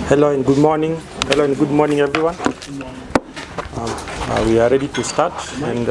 Hello and good morning. Hello and good morning, everyone. We are ready to start, and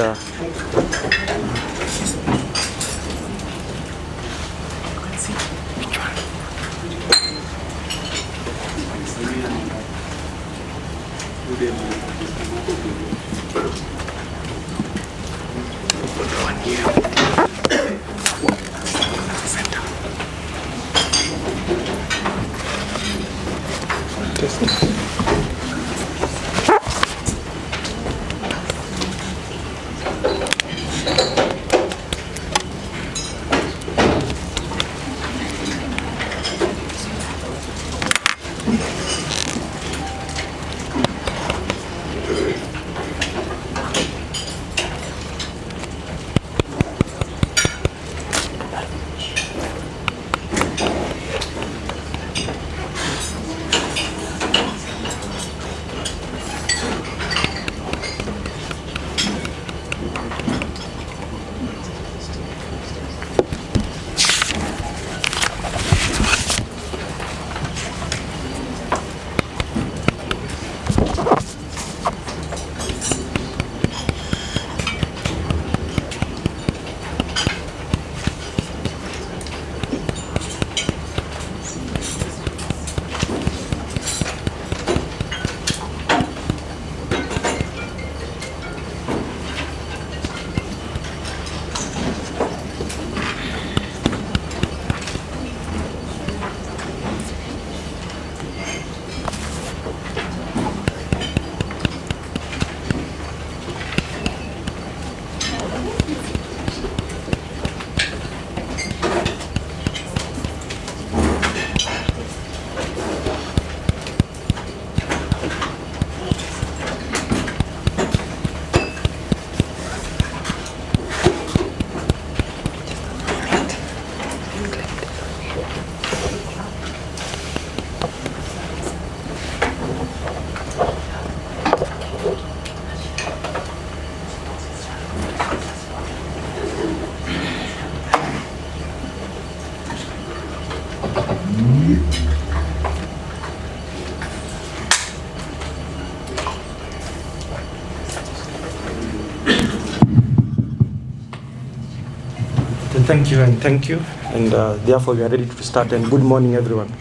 thank you, and therefore we are ready to start. And good morning, everyone.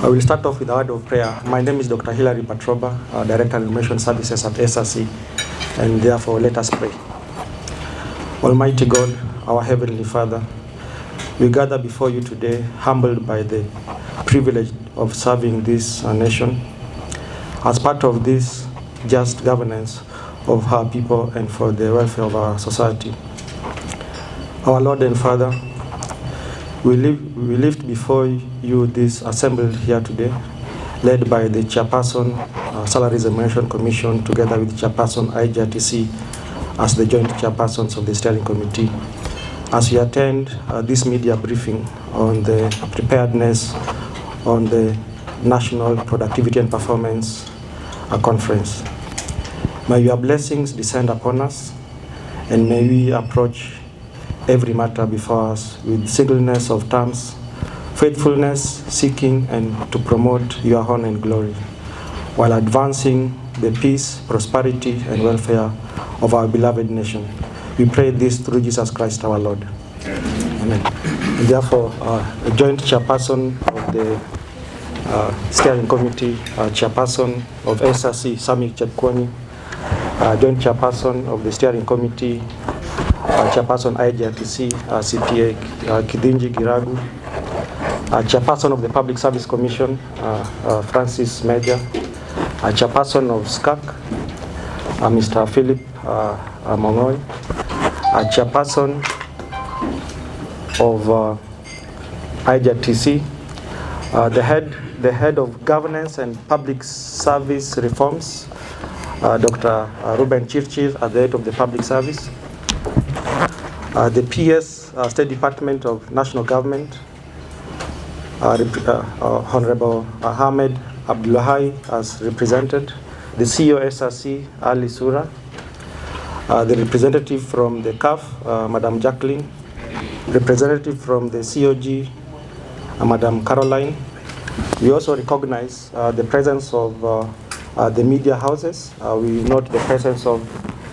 I will start off with a word of prayer. My name is Dr. Hilary Patroba, Director of Information Services at SRC, and therefore let us pray. Almighty God, our Heavenly Father, we gather before you today, humbled by the privilege of serving this nation as part of this just governance of our people and for the welfare of our society. Our Lord and Father, we lift before you this assembled here today, led by the Chairperson, Salary Examination Commission, together with Chairperson IJRTC as the joint chairpersons of the steering committee, as we attend this media briefing on the preparedness on the National Productivity and Performance Conference. May your blessings descend upon us, and may we approach every matter before us with singleness of terms, faithfulness, seeking and to promote your honor and glory, while advancing the peace, prosperity, and welfare of our beloved nation. We pray this through Jesus Christ our Lord. Amen. And therefore, the joint chairperson of the steering committee, chairperson of SRC, Sami Chepkwony, joint chairperson of the steering committee, Chairperson IJRTC, CPA Kidinji Giragu, Chairperson of the Public Service Commission, Francis Major, Chairperson of SCAC, Mr. Philip Mongoy, Chairperson of IJRTC, the head of Governance and Public Service Reforms, Dr. Ruben Chirchir, at the head of the Public Service. The PS, State Department of National Government, Honorable Ahmed Abdullahi as represented, the CEO SRC, Ali Sura, the representative from the CAF, Madam Jacqueline, representative from the COG, Madam Caroline, We also recognize the presence of the media houses. We note the presence of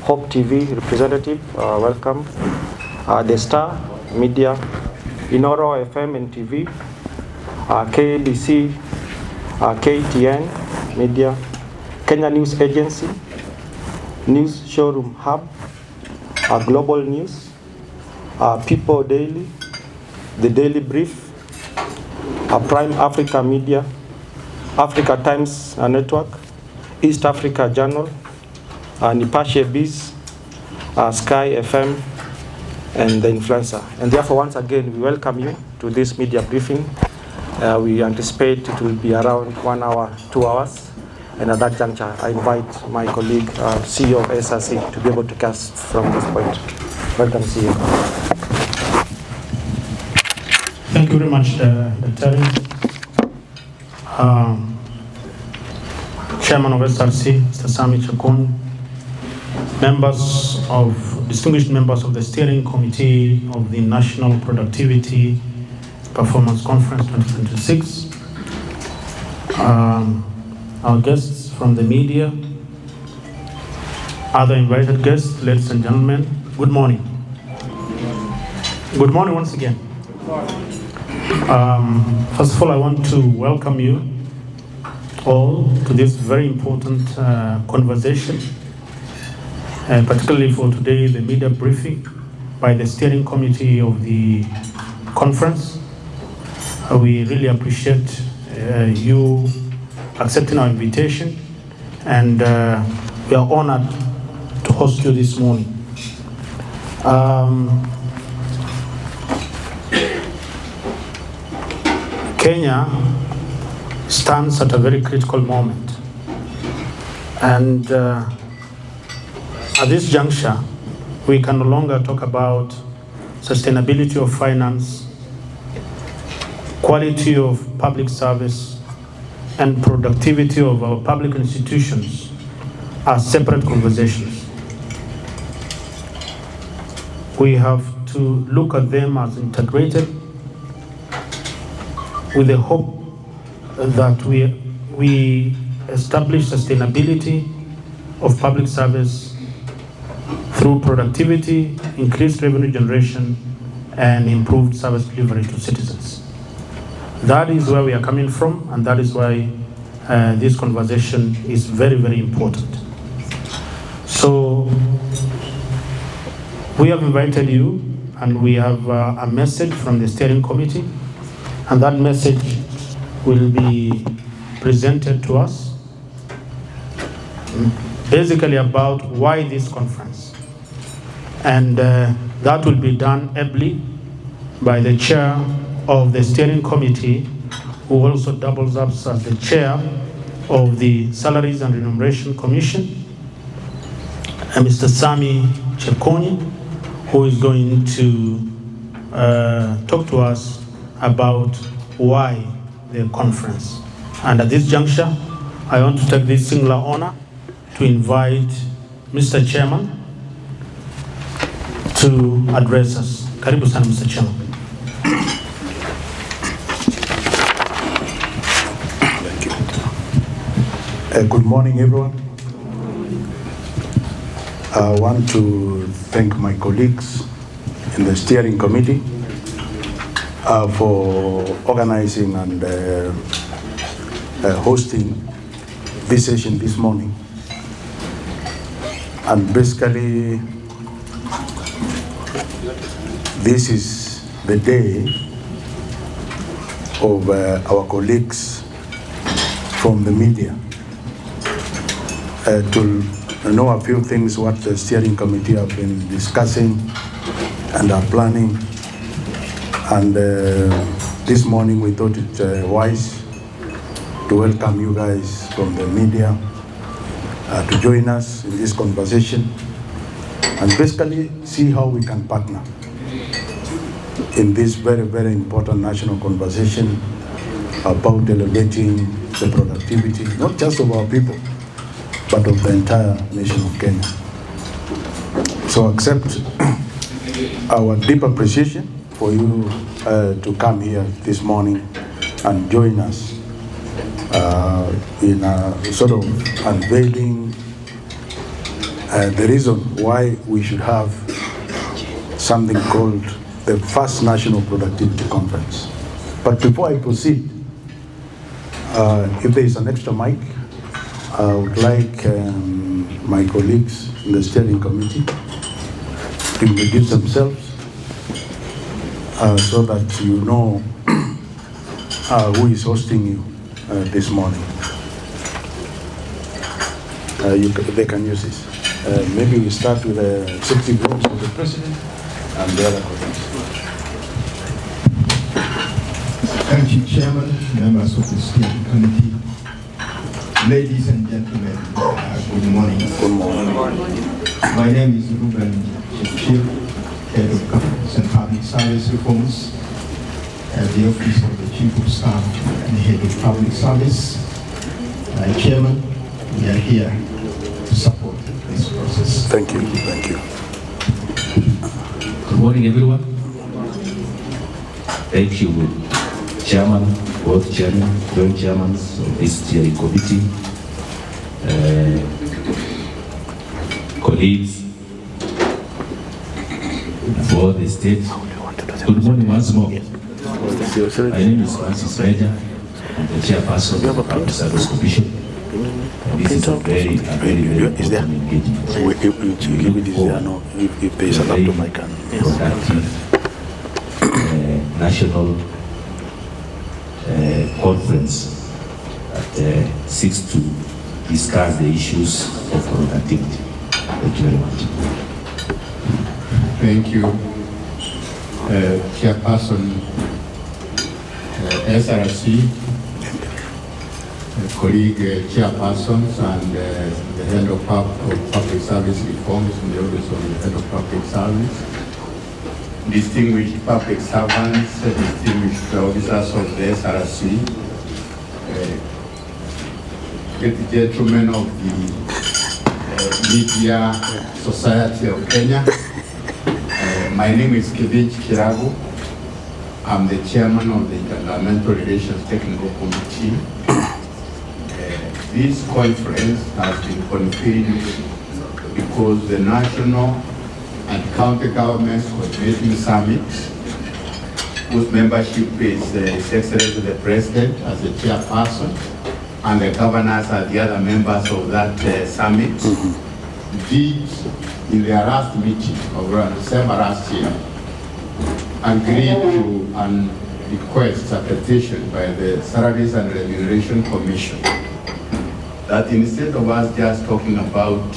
Hope TV representative, welcome. The Star Media, Inoro FM and TV, KBC, KTN Media, Kenya News Agency, News Showroom Hub, Global News, People Daily, The Daily Brief, Prime Africa Media, Africa Times Network, East Africa Journal, Nipashe Biz, Sky FM, and The Influencer. And therefore, once again, we welcome you to this media briefing. We anticipate it will be around 1 hour, 2 hours. And at that juncture, I invite my colleague, CEO of SRC, to be able to cast from this point. Welcome, CEO. Thank you very much, Dr. Chairman of SRC, Mr. Sami Chakon, distinguished members of the Steering Committee of the National Productivity Performance Conference 2026, our guests from the media, other invited guests, ladies and gentlemen, good morning. Good morning once again. First of all, I want to welcome you all to this very important conversation, and particularly for today, the media briefing by the Steering Committee of the conference. We really appreciate you accepting our invitation, and we are honored to host you this morning. Kenya stands at a very critical moment, and at this juncture, we can no longer talk about sustainability of finance, quality of public service, and productivity of our public institutions as separate conversations. We have to look at them as integrated, with the hope that we establish sustainability of public service through productivity, increased revenue generation, and improved service delivery to citizens. That is where we are coming from, and that is why this conversation is very, very important. So we have invited you, and we have a message from the Steering Committee, and that message will be presented to us, basically about why this conference. And that will be done ably by the chair of the Steering Committee, who also doubles up as the chair of the Salaries and Remuneration Commission, and Mr. Sami Chakoni, who is going to talk to us about why the conference. And at this juncture, I want to take this singular honor to invite Mr. Chairman to address us. Karibu sana, Mr. Chairman. Thank you. Good morning, everyone. I want to thank my colleagues in the Steering Committee for organizing and hosting this session this morning. And basically, this is the day of our colleagues from the media to know a few things what the Steering Committee have been discussing and are planning. And this morning we thought it wise to welcome you guys from the media to join us in this conversation and basically see how we can partner in this very, very important national conversation about elevating the productivity, not just of our people, but of the entire nation of Kenya. So accept our deep appreciation for you to come here this morning and join us in sort of unveiling the reason why we should have something called the first National Productivity Conference. But before I proceed, if there is an extra mic, I would like my colleagues in the steering committee to introduce themselves so that you know who is hosting you this morning. They can use this. Maybe we start with the executive rooms of the president and the other colleagues. Thank you, Chairman, members of the steering committee, ladies and gentlemen. Good morning. Good morning. My name is Ruben Chipchip, Head of Governance and Public Service Reforms at the Office of the Chief of Staff and Head of Public Service. Chairman, we are here to support this process. Thank you. Thank you. Good morning, everyone. Thank you, Chairman, both Chairman, joint Chairmen of this steering committee, colleagues for the state. Good morning once more. My name is Francis Major. I'm the chairperson of the Public Service Commission. And this is a very important engagement. If there is a laptop, I can. Productive national conference that seeks to discuss the issues of productivity. Thank you very much. Thank you, Chairperson SRC, colleague chairpersons, and the head of public service reforms in the office of the head of public service, distinguished public servants, distinguished officers of the SRC, gentlemen of the Media Society of Kenya. My name is Kivich Kiragu. I'm the chairman of the Intergovernmental Relations Technical Committee. This conference has been convened because the national and county governments coordinating summit, whose membership is His Excellency the President as the chairperson, and the governors are the other members of that summit, did in their last meeting of December last year agreed to a request, a petition by the Salaries and Remuneration Commission, that instead of us just talking about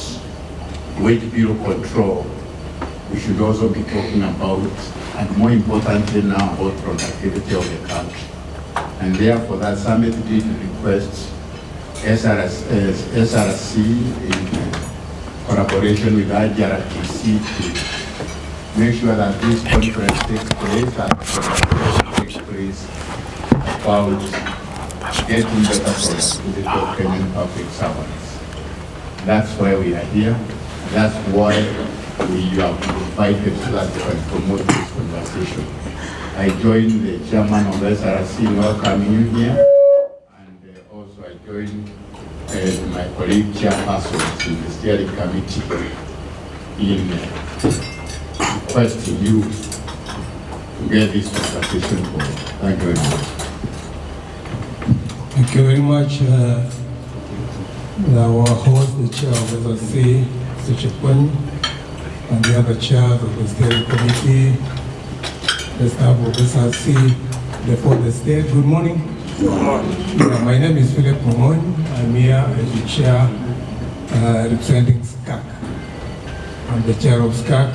wage bureau control, we should also be talking about, and more importantly now, about productivity of the country. And therefore that summit did request SRC in collaboration with IGRTC to make sure that this conference takes place and takes place about getting better productivity of Kenyan public servants. That's why we are here. That's why we have been invited so that we can promote this conversation. I join the chairman of SRC in welcoming you here, and also I join my colleague chairpersons in the steering committee in requesting you to get this conversation going. Thank you very much. Thank you very much. Our host, the chair of SRC, Mr. Chipwen, and the other chairs of the steering committee, the staff of SRC, for the state. Good morning. Good morning. My name is Philip Momon. I'm here as the chair representing SCAC. I'm the chair of SCAC.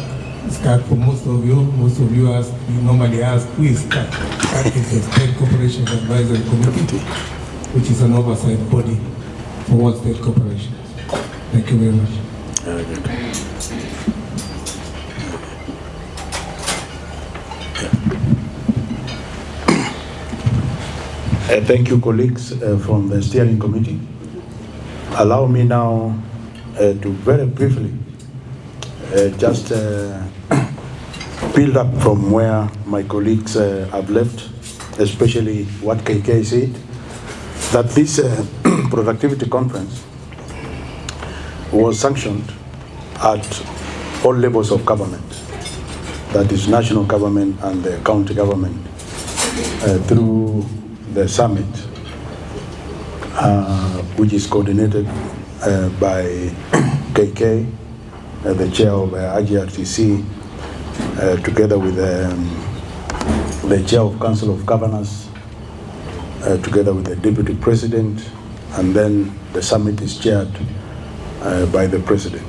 SCAC, for most of you you normally ask, who is SCAC? SCAC is the State Corporation Advisory Committee, which is an oversight body for all state corporations. Thank you very much. Thank you, colleagues from the steering committee. Allow me now to very briefly just build up from where my colleagues have left, especially what KK said. that this productivity conference was sanctioned at all levels of government, that is national government and the county government, through the summit, which is coordinated by KK, the chair of IGRTC, together with the chair of Council of Governors, together with the deputy president, and then the summit is chaired by the president.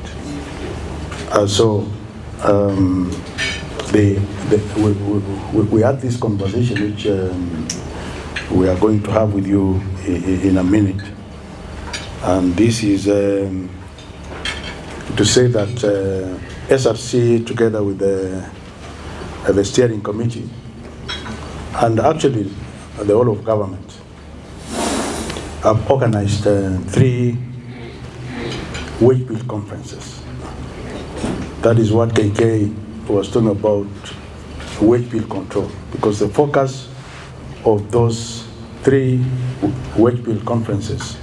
We had this conversation, which we are going to have with you in a minute, and this is to say that SRC, together with the steering committee, and actually the whole of government, have organized 3 wage bill conferences. That is what KK was talking about, wage bill control, because the focus of those 3 wage bill conferences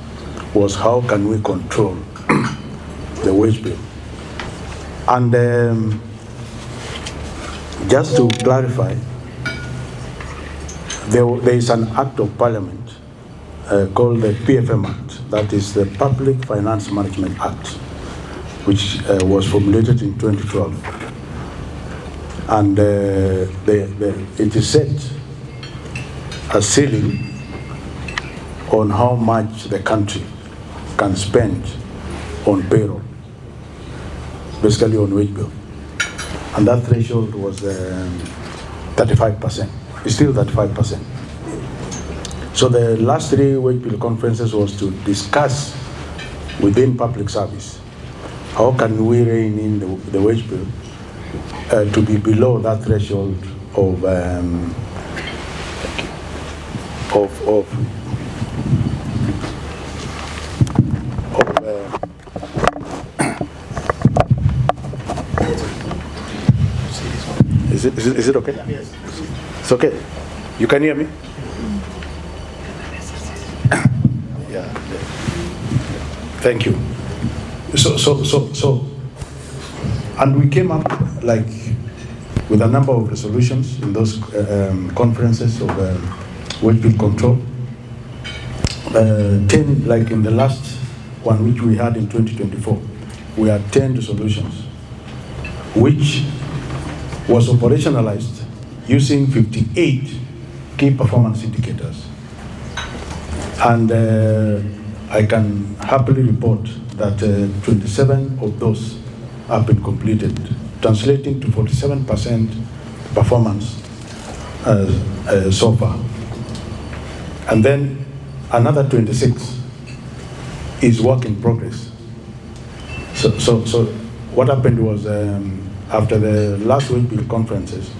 was how can we control the wage bill. And just to clarify, there is an act of parliament called the PFM Act, that is the Public Finance Management Act, which was formulated in 2012. And it is set a ceiling on how much the country can spend on payroll, basically on wage bill. And that threshold was 35%. It's still 35%. So the last 3 wage bill conferences was to discuss within public service, how can we rein in the wage bill to be below that threshold of Is it okay? Yes. It's okay. You can hear me? Yeah. Thank you. So, and we came up like with a number of resolutions in those conferences of wage bill control. 10, like in the last one which we had in 2024, we had 10 resolutions, which was operationalized using 58 key performance indicators. And I can happily report that 27 of those have been completed, translating to 47% performance so far. And then another 26 is work in progress. So what happened was, after the last wage bill conferences,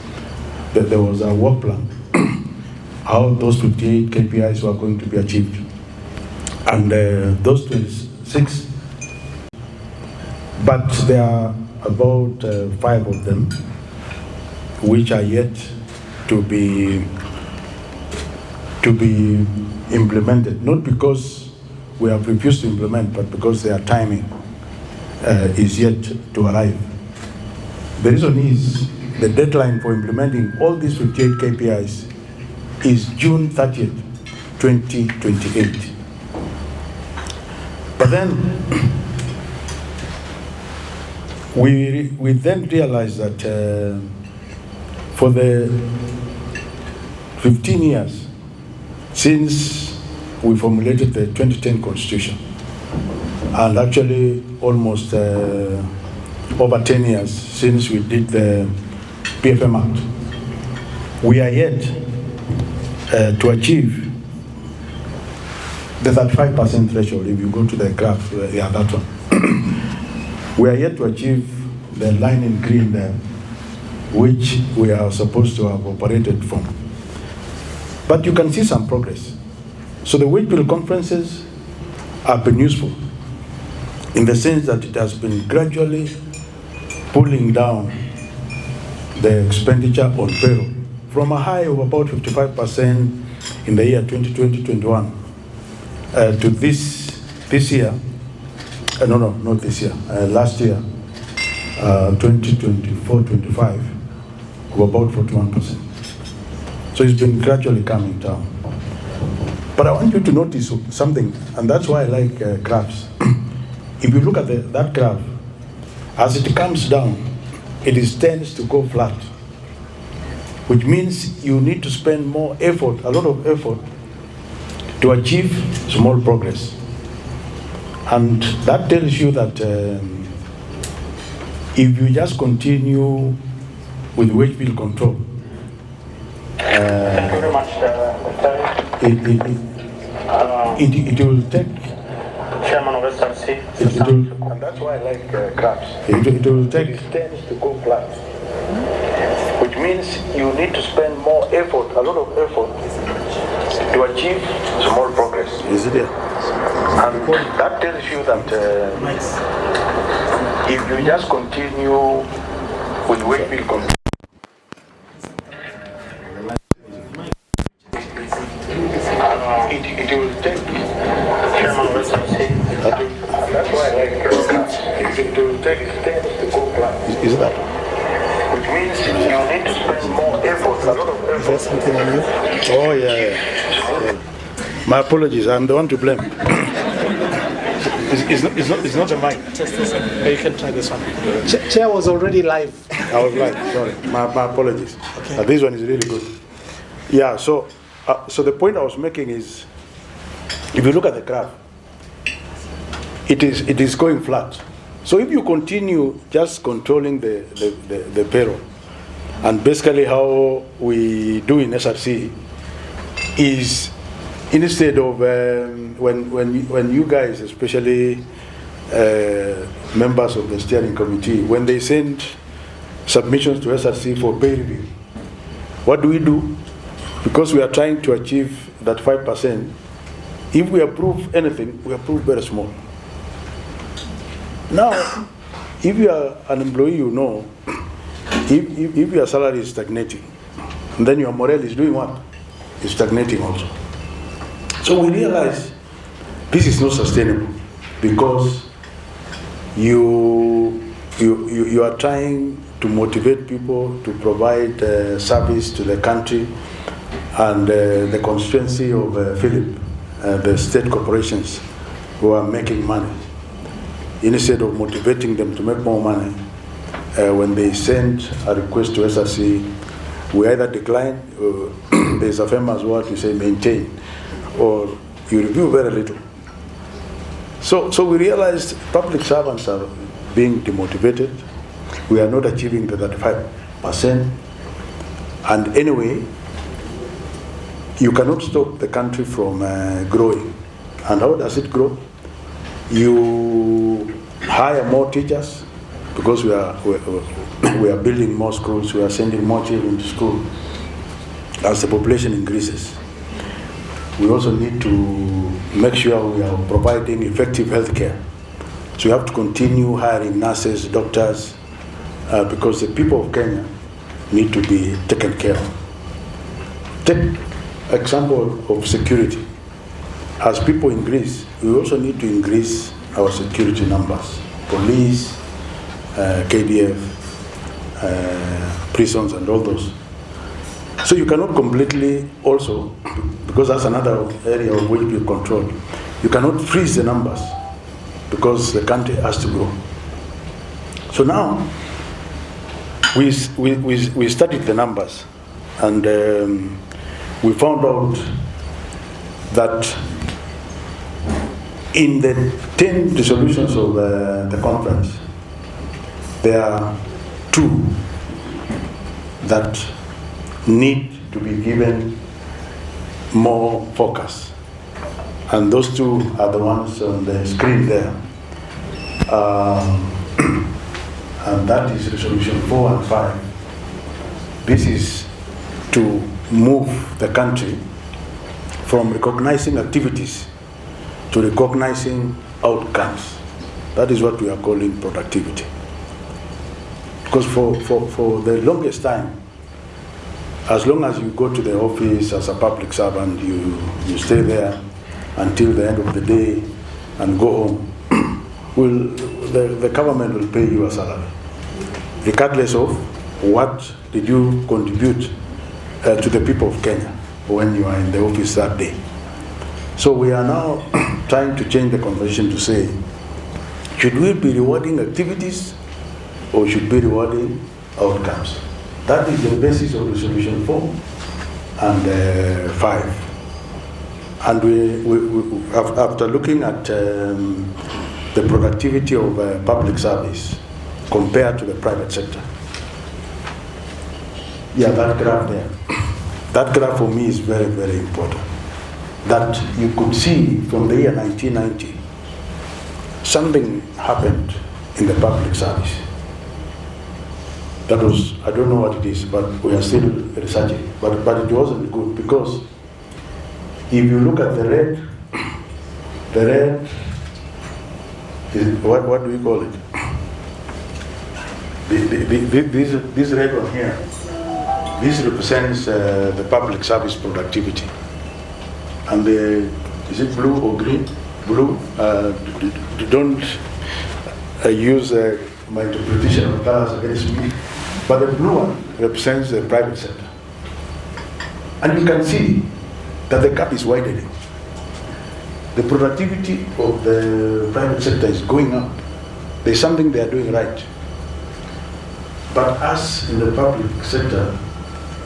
that there was a work plan, how those 58 KPIs were going to be achieved. And those 26, but there are about 5 of them which are yet to be implemented, not because we have refused to implement, but because their timing is yet to arrive. The reason is the deadline for implementing all these 58 KPIs is June 30th, 2028. But then we then realized that for the 15 years since we formulated the 2010 Constitution, and actually almost over 10 years since we did the PFM Act, we are yet to achieve the 35% threshold. If you go to the graph, that one. We are yet to achieve the line in green there, which we are supposed to have operated from. But you can see some progress. So the wage bill conferences have been useful in the sense that it has been gradually pulling down the expenditure on payroll from a high of about 55% in the year 2020-21 to this year, no, not this year, last year, 2024-25, of about 41%. So it's been gradually coming down. But I want you to notice something, and that's why I like graphs. If you look at that graph, as it comes down, it tends to go flat, which means you need to spend more effort, a lot of effort, to achieve small progress. And that tells you that if you just continue with wage bill control, it will take, Chairman of SRC, and that's why I like graphs. It will take, it tends to go flat, which means you need to spend more effort, a lot of effort, to achieve small progress. Is it there? And that tells you that if you just continue with wage bill control, it will take, that's why I like it will take steps to go flat. Is that? Which means you need to spend more effort, a lot of effort. Is there something on you? Oh, yeah. My apologies, I'm the one to blame. It's not a mic. You can try this one. Chair was already live. I was live, sorry. My apologies. Okay. This one is really good. Yeah, so the point I was making is, if you look at the graph, it is going flat. So if you continue just controlling the payroll, and basically how we do in SRC is, instead of when you guys, especially members of the steering committee, when they send submissions to SRC for pay review, what do? Because we are trying to achieve that 5%, if we approve anything, we approve very small. Now, if you are an employee, you know, if your salary is stagnating, and then your morale is doing what? It's stagnating also. So we realize this is not sustainable, because you are trying to motivate people to provide service to the country and the constituency of Philip, the state corporations who are making money. Instead of motivating them to make more money, when they send a request to SRC, we either decline, there's a famous word you say, maintain, or you review very little. So we realized public servants are being demotivated. We are not achieving the 35%. And anyway, you cannot stop the country from growing. And how does it grow? You hire more teachers, because we are building more schools, we are sending more children to school. As the population increases, we also need to make sure we are providing effective health care. So we have to continue hiring nurses, doctors, because the people of Kenya need to be taken care of. Take example of security. As people increase, we also need to increase our security numbers. Police, KDF, prisons, and all those. So you cannot completely also, because that's another area of wage bill control, you cannot freeze the numbers, because the country has to grow. So now, we studied the numbers, and we found out that in the 10 resolutions of the conference, there are 2 that need to be given more focus. And those 2 are the ones on the screen there. And that is resolution 4 and 5. This is to move the country from recognizing activities to recognizing outcomes. That is what we are calling productivity. Because for the longest time, as long as you go to the office as a public servant, you stay there until the end of the day and go home, the government will pay you a salary, regardless of what did you contribute to the people of Kenya when you are in the office that day. So we are now trying to change the conversation to say, should we be rewarding activities or should we be rewarding outcomes? That is the basis of resolution 4 and 5. And we after looking at the productivity of public service compared to the private sector. Yeah, that graph there. That graph for me is very, very important. That you could see from the year 1990, something happened in the public service. That was, I don't know what it is, but we are still researching. But it wasn't good, because if you look at the red is, what do we call it? This red one here, this represents the public service productivity. And is it blue or green? Blue, don't use my interpretation of colors against me, but the blue one represents the private sector. And you can see that the gap is widening. The productivity of the private sector is going up. There's something they are doing right. But us in the public sector,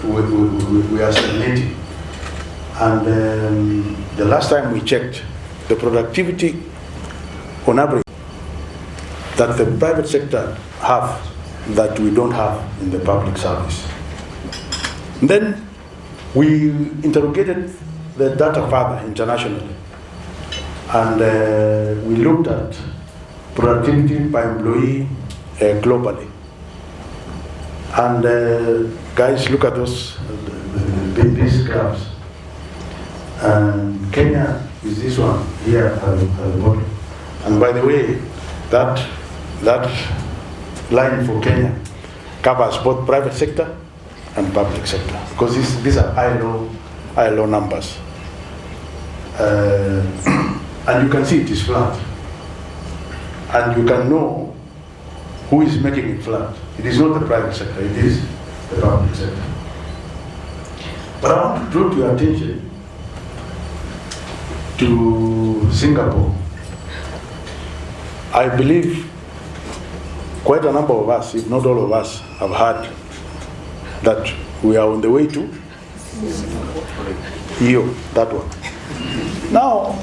we are stagnating. And the last time we checked, the productivity on average that the private sector have that we don't have in the public service. And then we interrogated the data further internationally, and we looked at productivity by employee globally. And guys, look at those these graphs. And Kenya is this one here at the bottom. And by the way, that line for Kenya covers both private sector and public sector, because these are ILO numbers. And you can see it is flat. And you can know who is making it flat. It is not the private sector, it is the public sector. But I want to draw to your attention to Singapore. I believe quite a number of us, if not all of us, have heard that we are on the way to EU, that one. Now,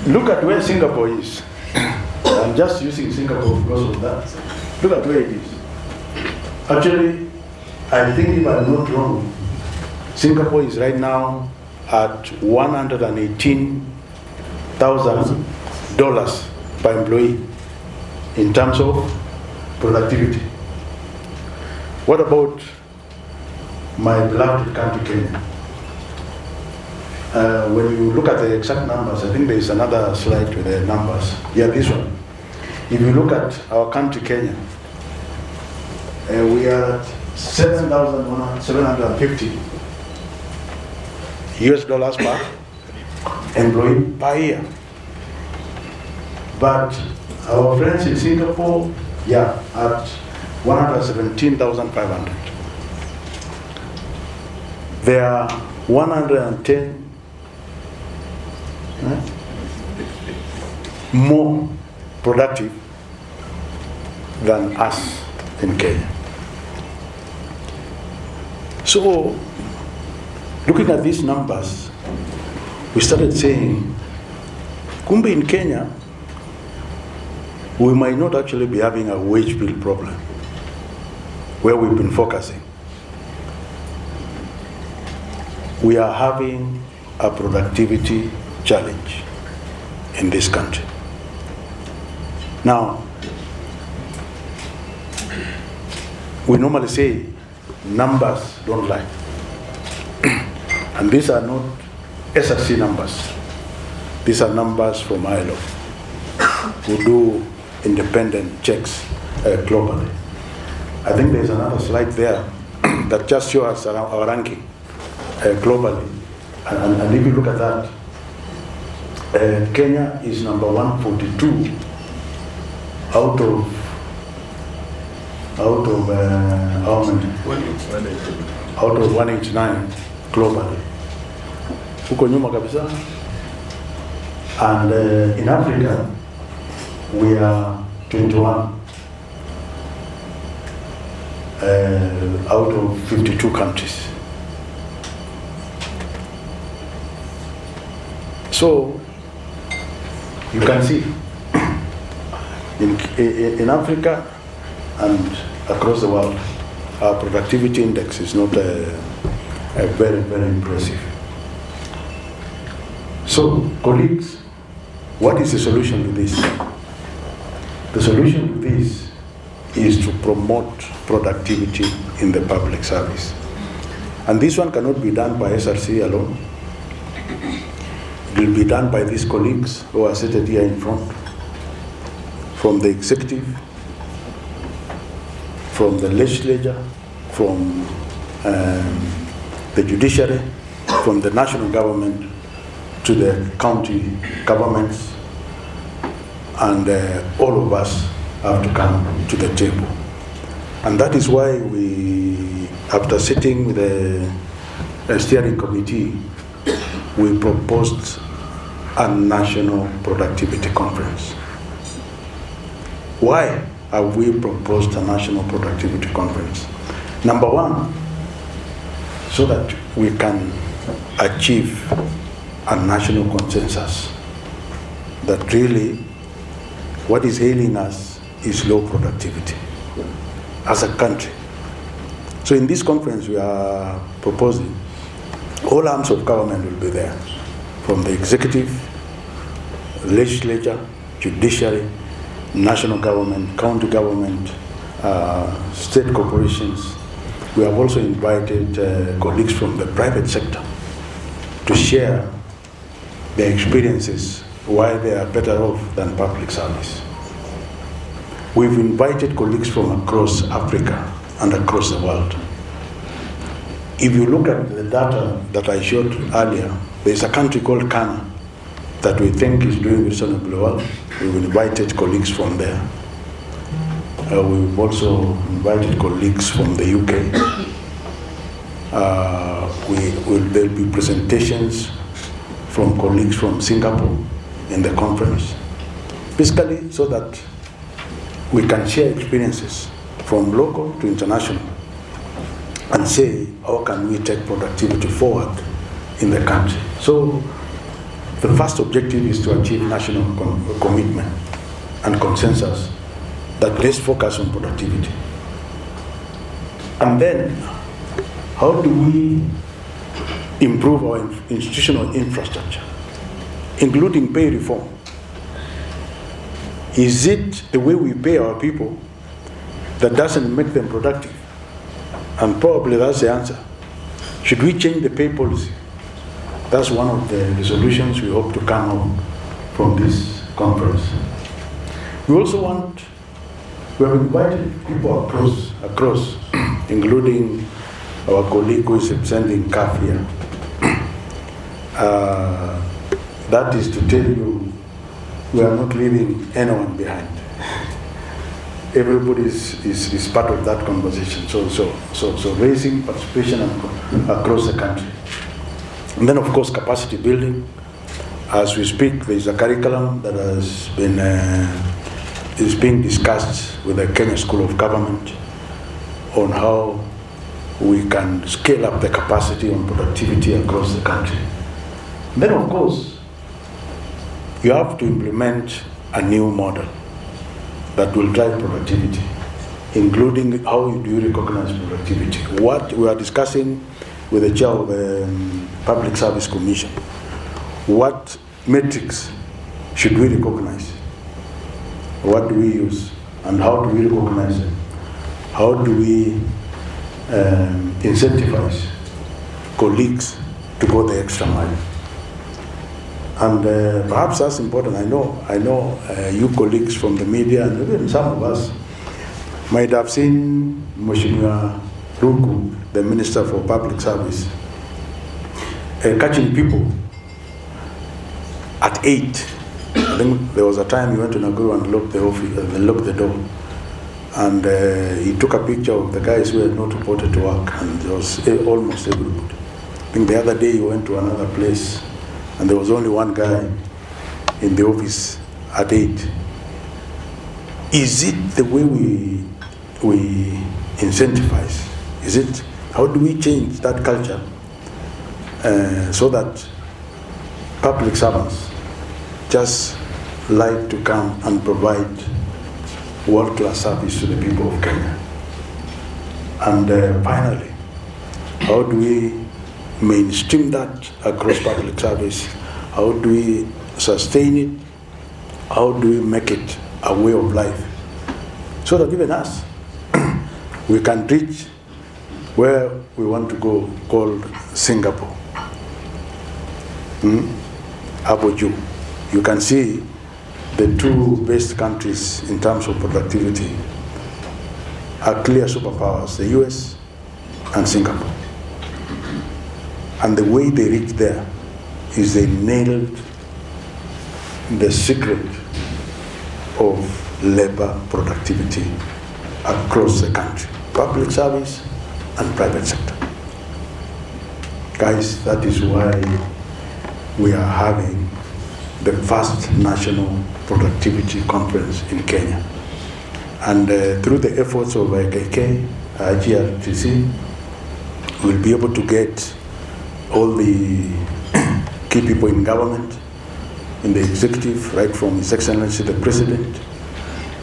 look at where Singapore is. I'm just using Singapore because of that. Look at where it is. Actually, I think if I'm not wrong, Singapore is right now at $118,000 per employee in terms of productivity. What about my beloved country, Kenya? When you look at the exact numbers, I think there is another slide with the numbers. Yeah, this one. If you look at our country, Kenya, we are at $7,750 per employee per year. But our friends in Singapore, yeah, at 117,500. They are 110 more productive than us in Kenya. So, looking at these numbers, we started saying, kumbe in Kenya, we might not actually be having a wage bill problem, where we've been focusing. We are having a productivity challenge in this country. Now, we normally say numbers don't lie. And these are not SRC numbers. These are numbers from ILO, who do independent checks globally. I think there's another slide there that just shows our ranking globally. And if you look at that, Kenya is number 142 out of how many? Out of 189 globally. Huko nyuma kabisa. And in Africa, we are 21 out of 52 countries. So you can see in Africa and across the world, our productivity index is not a very, very impressive. So, colleagues, what is the solution to this? The solution to this is to promote productivity in the public service. And this one cannot be done by SRC alone. It will be done by these colleagues who are seated here in front, from the executive, from the legislature, from the judiciary, from the national government to the county governments, and all of us have to come to the table. And that is why we, after sitting with a steering committee, we proposed a national productivity conference. Why have we proposed a national productivity conference? Number one, so that we can achieve a national consensus that really what is ailing us is low productivity as a country. So in this conference we are proposing all arms of government will be there, from the executive, legislature, judiciary, national government, county government, state corporations. We have also invited colleagues from the private sector to share their experiences, why they are better off than public service. We've invited colleagues from across Africa and across the world. If you look at the data that I showed earlier, there's a country called Ghana that we think is doing reasonably well. We've invited colleagues from there. We've also invited colleagues from the UK. There'll be presentations from colleagues from Singapore in the conference, basically so that we can share experiences from local to international and say, how can we take productivity forward in the country? So the first objective is to achieve national commitment and consensus that let's focus on productivity. And then, how do we improve our institutional infrastructure, including pay reform? Is it the way we pay our people that doesn't make them productive? And probably that's the answer. Should we change the pay policy? That's one of the solutions we hope to come up from this conference. We also we have invited people across, including our colleague who is representing CAF here. That is to tell you, we are not leaving anyone behind. Everybody is part of that conversation. So raising participation across the country. And then of course capacity building. As we speak, there is a curriculum that has been is being discussed with the Kenya School of Government on how we can scale up the capacity on productivity across the country. And then of course, you have to implement a new model that will drive productivity, including how do you recognize productivity. What we are discussing with the chair of the Public Service Commission, what metrics should we recognize? What do we use? And how do we recognize them? How do we incentivize colleagues to go the extra mile? And perhaps that's important. I know you colleagues from the media and even some of us might have seen Mheshimiwa Ruku, the Minister for Public Service, catching people at 8. I think there was a time he went to Nakuru and locked the office, locked the door. And he took a picture of the guys who had not reported to work, and there was almost everybody. I think the other day he went to another place, and there was only one guy in the office at 8. Is it the way we incentivize? Is it, how do we change that culture so that public servants just like to come and provide world-class service to the people of Kenya? And finally, how do we mainstream that across public service? How do we sustain it? How do we make it a way of life? So that even us, we can reach where we want to go, called Singapore. Aboju. You can see the two best countries in terms of productivity are clear superpowers, the US and Singapore. And the way they reached there is they nailed the secret of labor productivity across the country, public service and private sector. Guys, that is why we are having the first national productivity conference in Kenya. And through the efforts of IKK, GRTC, we'll be able to get all the key people in government, in the executive, right from His Excellency the President,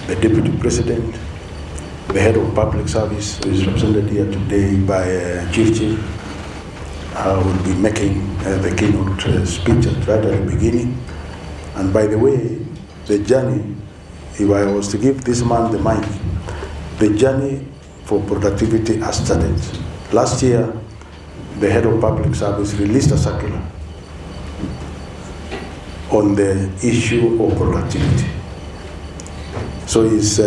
the Deputy President, the Head of Public Service, who is represented here today by Chief. Will be making the keynote speech right at the beginning. And by the way, the journey, if I was to give this man the mic, the journey for productivity has started. Last year, the Head of Public Service released a circular on the issue of productivity. So it's,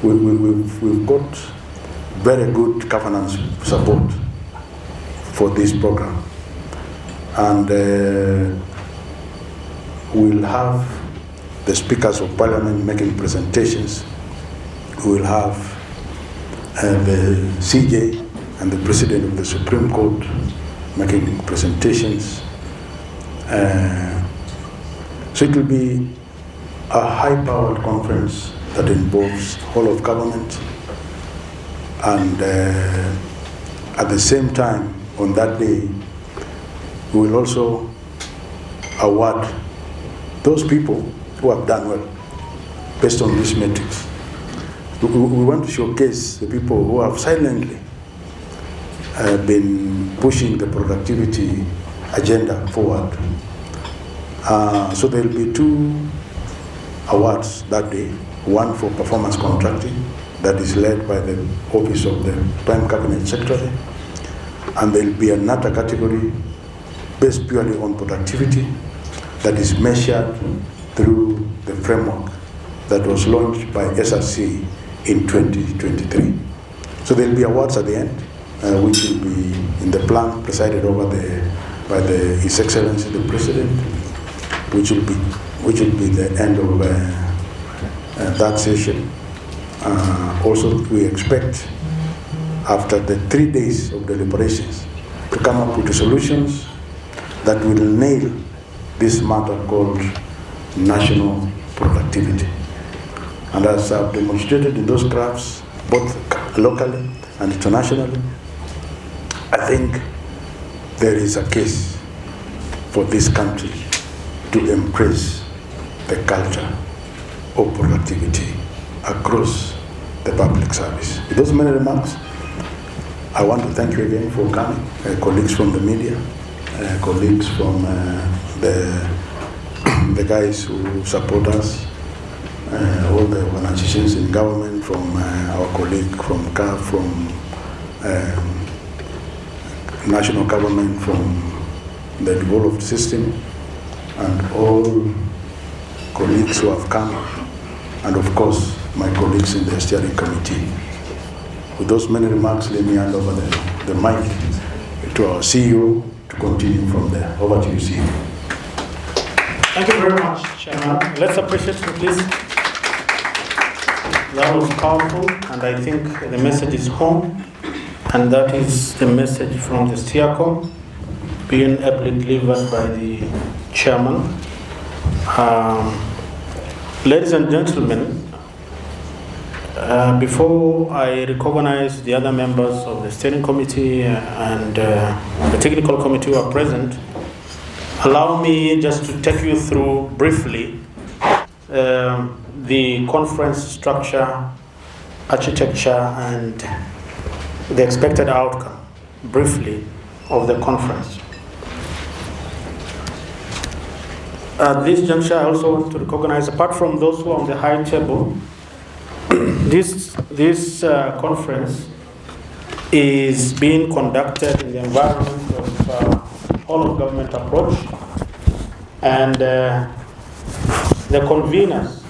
we've got very good governance support for this program. And we'll have the speakers of parliament making presentations. We'll have the CJ and the president of the Supreme Court making presentations. So it will be a high-powered conference that involves whole of government, and at the same time, on that day, we will also award those people who have done well based on these metrics. We want to showcase the people who have silently been pushing the productivity agenda forward. So there will be 2 awards that day, one for performance contracting that is led by the Office of the Prime Cabinet Secretary, and there will be another category based purely on productivity that is measured through the framework that was launched by SRC in 2023. So there will be awards at the end, which will be in the plan presided over by His Excellency the President, which will be the end of that session. Also, we expect after the 3 days of deliberations to come up with the solutions that will nail this matter called national productivity. And as I've demonstrated in those graphs, both locally and internationally, I think there is a case for this country to embrace the culture of productivity across the public service. With those many remarks, I want to thank you again for coming, colleagues from the media, colleagues from the guys who support us, all the organizations in government, from our colleague from CAF, from national government, from the devolved system, and all colleagues who have come, and of course, my colleagues in the steering committee. With those many remarks, let me hand over the mic to our CEO to continue from there. Over to you, CEO. Thank you very much, Chairman. Let's appreciate him, please. That was powerful, and I think the message is home, and that is the message from the STEACOM being ably delivered by the Chairman. Ladies and gentlemen, before I recognize the other members of the steering committee and the technical committee who are present, allow me just to take you through briefly the conference structure, architecture, and the expected outcome, briefly, of the conference. At this juncture, I also want to recognize, apart from those who are on the high table, this conference is being conducted in the environment of all of government approach, and the conveners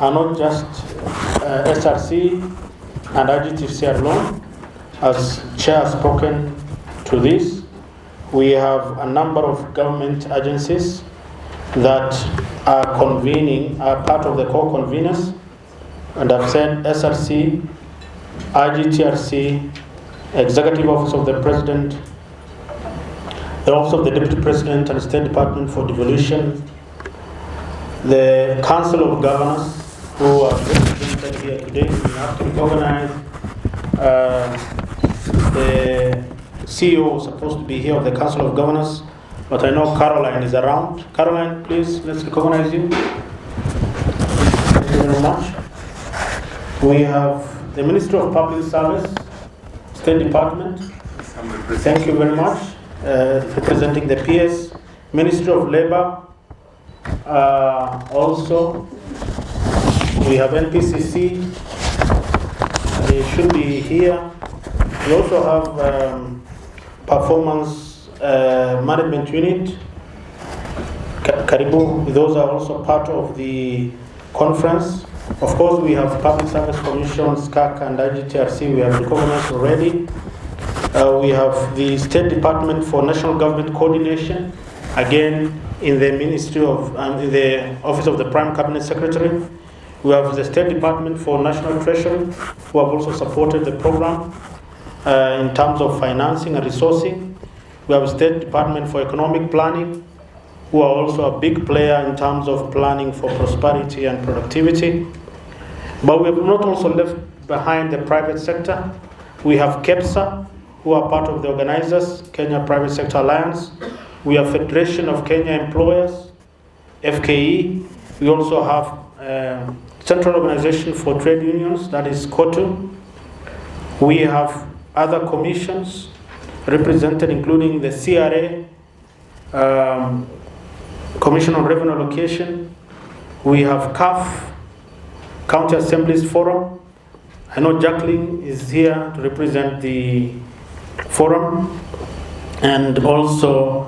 are not just SRC and IGTC alone. As Chair has spoken to this, we have a number of government agencies that are convening, are part of the co-conveners, and I've said SRC, IGTRC, Executive Office of the President, the Office of the Deputy President and State Department for Devolution, the Council of Governors who are represented here today. We have to recognize the CEO is supposed to be here of the Council of Governors, but I know Caroline is around. Caroline, please, let's recognize you. Thank you very much. We have the Ministry of Public Service, State Department. Thank you very much. Representing the PS, Ministry of Labor. Also, we have NPCC. They should be here. We also have Performance Management Unit. Karibu, those are also part of the conference. Of course, we have Public Service Commission, SCAC, and IGTRC. We have recognized already. We have the State Department for National Government Coordination, again in the Ministry of, in the Office of the Prime Cabinet Secretary. We have the State Department for National Treasury, who have also supported the program in terms of financing and resourcing. We have State Department for Economic Planning, who are also a big player in terms of planning for prosperity and productivity. But we have not also left behind the private sector. We have KEPSA, who are part of the organizers, Kenya Private Sector Alliance. We have Federation of Kenya Employers, FKE. We also have Central Organization for Trade Unions, that is COTU. We have other commissions represented, including the CRA, Commission on Revenue Allocation. We have CAF, County Assemblies Forum. I know Jacqueline is here to represent the forum. And also,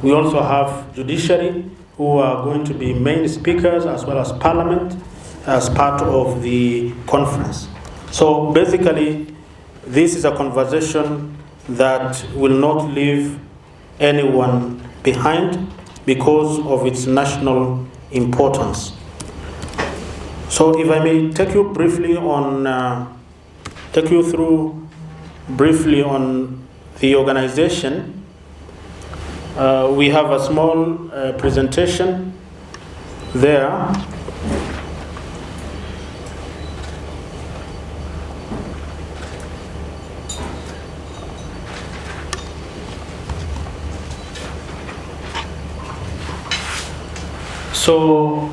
we also have Judiciary, who are going to be main speakers, as well as Parliament, as part of the conference. So basically, this is a conversation that will not leave anyone behind because of its national importance. So if I may take you briefly on, take you through briefly on the organization. We have a small presentation there. So,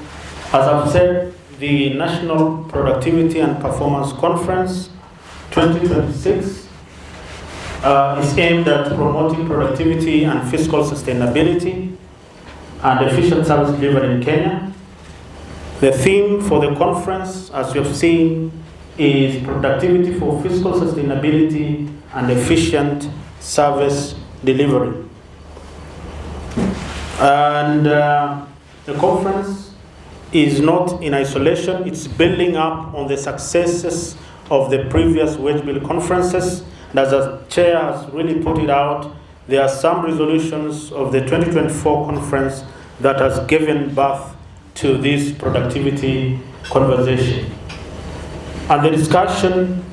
as I've said, the National Productivity and Performance Conference 2026 is aimed at promoting productivity and fiscal sustainability and efficient service delivery in Kenya. The theme for the conference, as you have seen, is productivity for fiscal sustainability and efficient service delivery. And the conference is not in isolation. It's building up on the successes of the previous wage bill conferences. And as the chair has really put it out, there are some resolutions of the 2024 conference that has given birth to this productivity conversation. And the discussion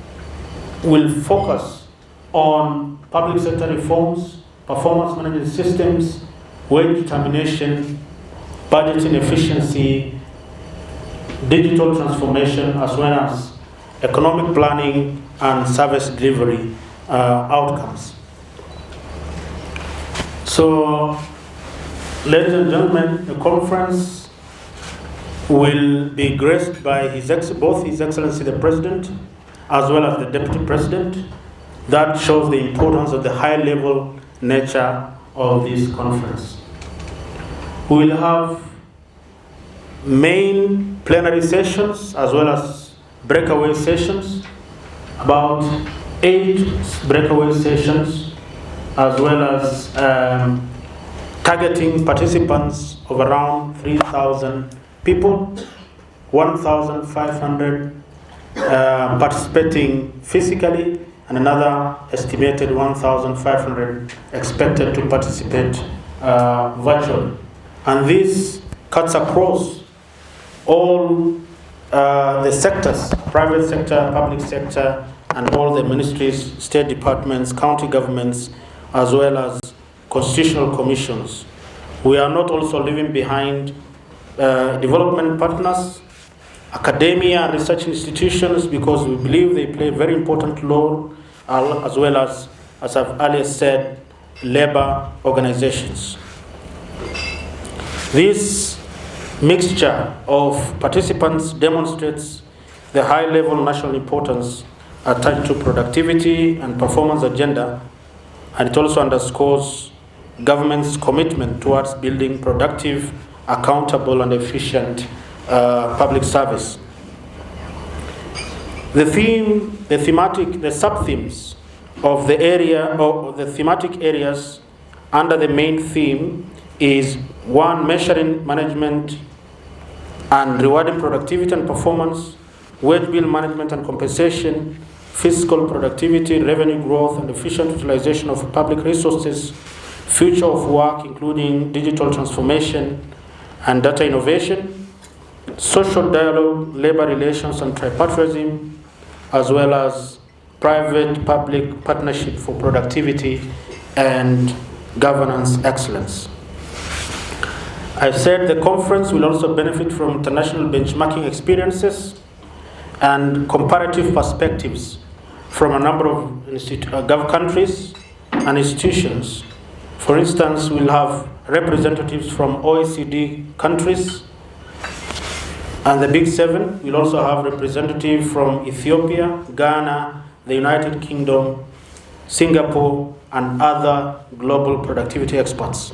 will focus on public sector reforms, performance management systems, wage determination, budgeting efficiency, digital transformation, as well as economic planning and service delivery outcomes. So, ladies and gentlemen, the conference will be graced by both His Excellency the President as well as the Deputy President. That shows the importance of the high-level nature of this conference. We will have main plenary sessions as well as breakaway sessions, about 8 breakaway sessions, as well as targeting participants of around 3,000 people, 1,500 participating physically, and another estimated 1,500 expected to participate virtually. And this cuts across all the sectors, private sector, public sector, and all the ministries, state departments, county governments, as well as constitutional commissions. We are not also leaving behind development partners, academia and research institutions, because we believe they play a very important role, as well as I've earlier said, labor organizations. This mixture of participants demonstrates the high-level national importance attached to productivity and performance agenda, and it also underscores government's commitment towards building productive, accountable, and efficient public service. The sub-themes of the area, or the thematic areas under the main theme is 1, measuring management and rewarding productivity and performance, wage bill management and compensation, fiscal productivity, revenue growth, and efficient utilization of public resources, future of work, including digital transformation and data innovation, social dialogue, labor relations, and tripartism, as well as private-public partnership for productivity and governance excellence. I said the conference will also benefit from international benchmarking experiences and comparative perspectives from a number of countries and institutions. For instance, we'll have representatives from OECD countries and the Big Seven. We'll also have representatives from Ethiopia, Ghana, the United Kingdom, Singapore, and other global productivity experts.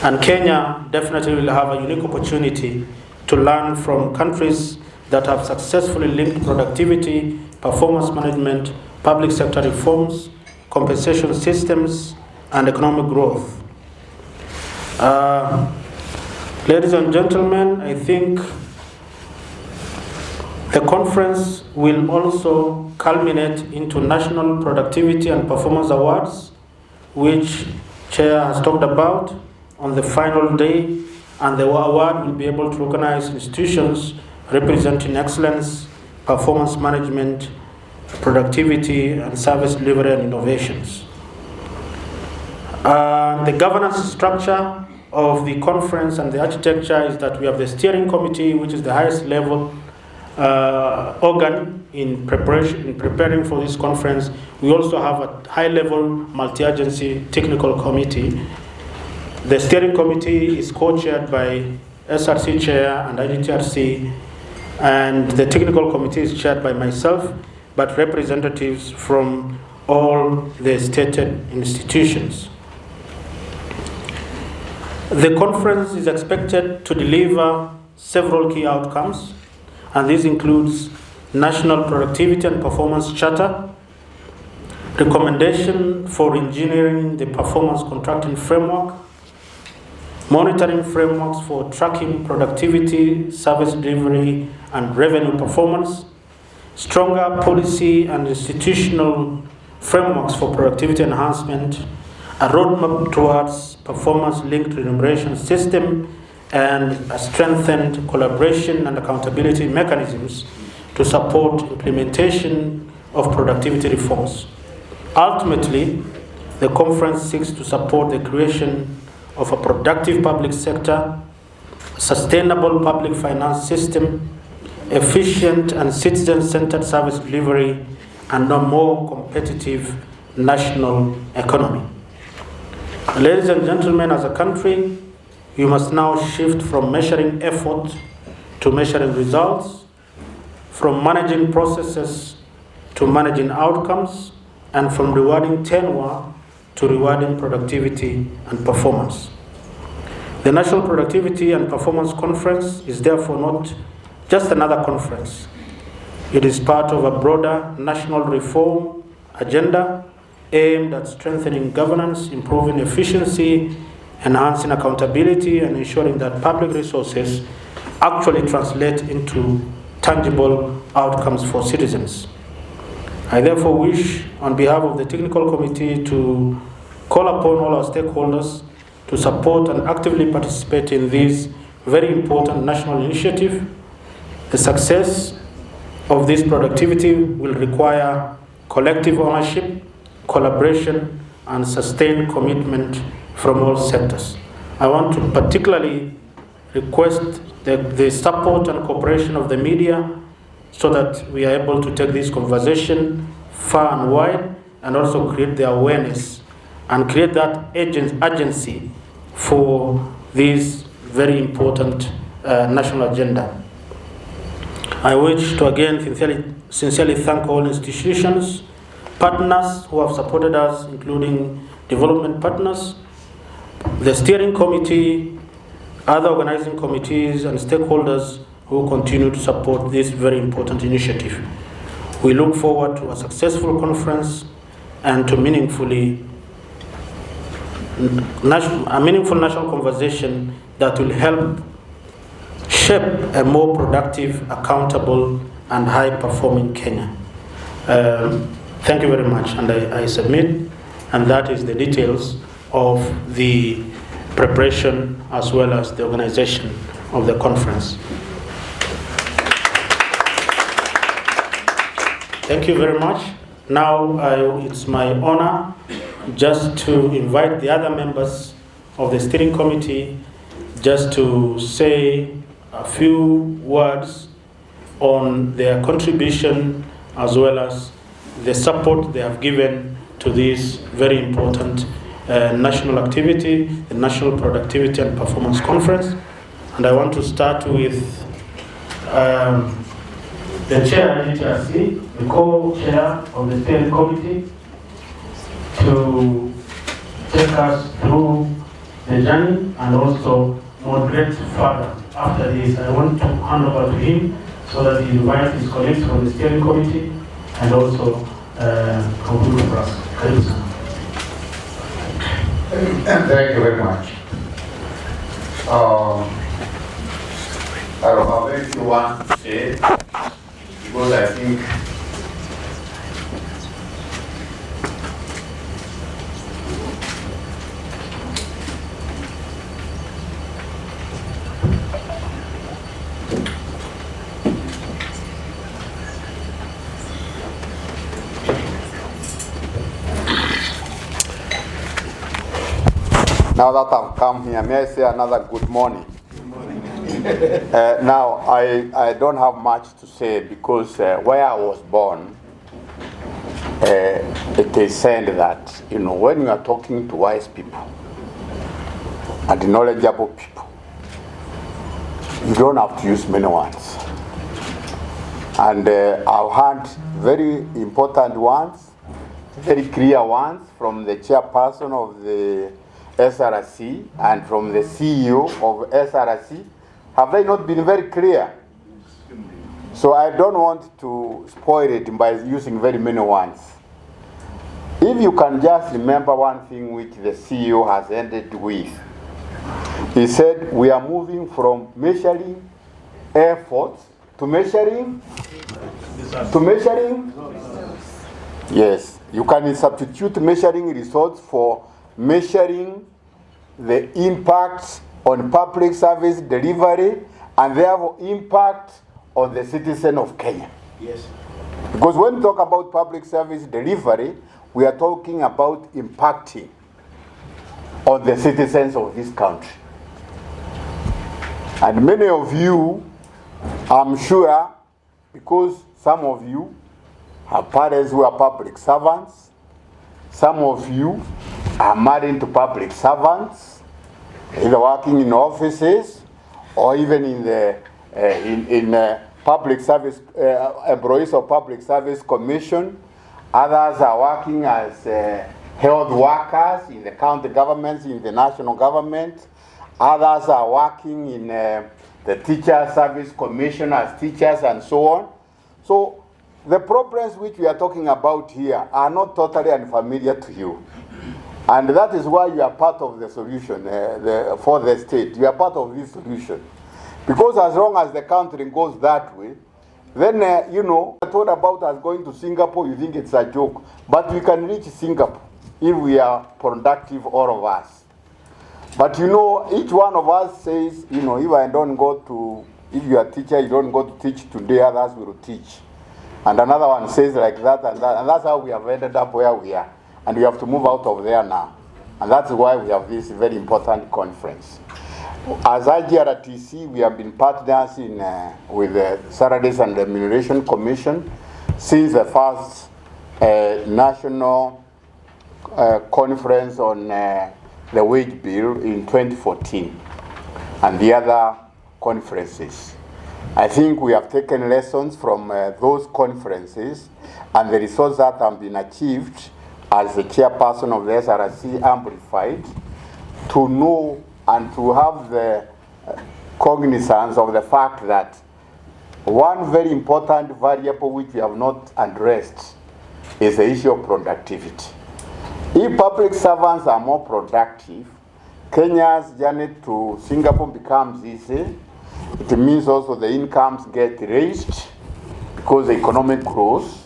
And Kenya definitely will have a unique opportunity to learn from countries that have successfully linked productivity, performance management, public sector reforms, compensation systems, and economic growth. Ladies and gentlemen, I think the conference will also culminate into National Productivity and Performance Awards, which Chair has talked about on the final day, and the award will be able to recognize institutions representing excellence, performance management, productivity, and service delivery and innovations. The governance structure of the conference and the architecture is that we have the steering committee, which is the highest level organ in preparing for this conference. We also have a high-level multi-agency technical committee. The steering committee is co-chaired by SRC chair and IGTRC, and the technical committee is chaired by myself, but representatives from all the stated institutions. The conference is expected to deliver several key outcomes, and this includes National Productivity and Performance Charter, recommendation for engineering the performance contracting framework, monitoring frameworks for tracking productivity, service delivery, and revenue performance, stronger policy and institutional frameworks for productivity enhancement, a roadmap towards performance-linked remuneration system, and a strengthened collaboration and accountability mechanisms to support implementation of productivity reforms. Ultimately, the conference seeks to support the creation of a productive public sector, sustainable public finance system, efficient and citizen-centered service delivery, and a more competitive national economy. Ladies and gentlemen, as a country, we must now shift from measuring effort to measuring results, from managing processes to managing outcomes, and from rewarding tenure to rewarding productivity and performance. The National Productivity and Performance Conference is therefore not just another conference. It is part of a broader national reform agenda aimed at strengthening governance, improving efficiency, enhancing accountability, and ensuring that public resources actually translate into tangible outcomes for citizens. I therefore wish, on behalf of the Technical Committee, to call upon all our stakeholders to support and actively participate in this very important national initiative. The success of this productivity will require collective ownership, collaboration, and sustained commitment from all sectors. I want to particularly request the support and cooperation of the media so that we are able to take this conversation far and wide, and also create the awareness and create that urgency for this very important national agenda. I wish to again sincerely thank all institutions, partners who have supported us, including development partners, the steering committee, other organizing committees, and stakeholders who continue to support this very important initiative. We look forward to a successful conference and to a meaningful national conversation that will help shape a more productive, accountable, and high-performing Kenya. Thank you very much, and I submit, and that is the details of the preparation as well as the organization of the conference. Thank you very much. Now it's my honor just to invite the other members of the steering committee just to say a few words on their contribution as well as the support they have given to this very important national activity, the National Productivity and Performance Conference. And I want to start with the chair of HRC, the co-chair of the steering committee, to take us through the journey and also moderate further. After this, I want to hand over to him so that he invites his colleagues from the steering committee and also conclude for us. Thank you very much. I don't have anything want to say because I think now that I've come here, may I say another good morning? Now, I don't have much to say because where I was born, it is said that, when you are talking to wise people and knowledgeable people, you don't have to use many words. And I've heard very important ones, very clear ones from the chairperson of the SRC and from the CEO of SRC. Have they not been very clear? So I don't want to spoil it by using very many words. If you can just remember one thing which the CEO has ended with. He said we are moving from measuring efforts to measuring. Yes, you can substitute measuring results for measuring the impact on public service delivery and therefore impact on the citizen of Kenya. Yes. Because when we talk about public service delivery, we are talking about impacting on the citizens of this country. And many of you, I'm sure, because some of you have parents who are public servants, some of you are married to public servants, either working in offices or even in the public service, employees of public service commission. Others are working as health workers in the county governments, in the national government. Others are working in the teacher service commission as teachers and so on. So the problems which we are talking about here are not totally unfamiliar to you. And that is why you are part of the solution for the state. You are part of this solution. Because as long as the country goes that way, then, I thought about us going to Singapore, you think it's a joke. But we can reach Singapore if we are productive, all of us. But each one of us says, if I don't go to, if you are a teacher, you don't go to teach today, others will teach. And another one says like that, and that's how we have ended up where we are. And we have to move out of there now. And that's why we have this very important conference. As IGRTC, we have been partners with the Salaries and Remuneration Commission since the first national conference on the wage bill in 2014 and the other conferences. I think we have taken lessons from those conferences and the results that have been achieved as the chairperson of the SRC Amplified to know and to have the cognizance of the fact that one very important variable which we have not addressed is the issue of productivity. If public servants are more productive, Kenya's journey to Singapore becomes easy. It means also the incomes get raised because the economic grows,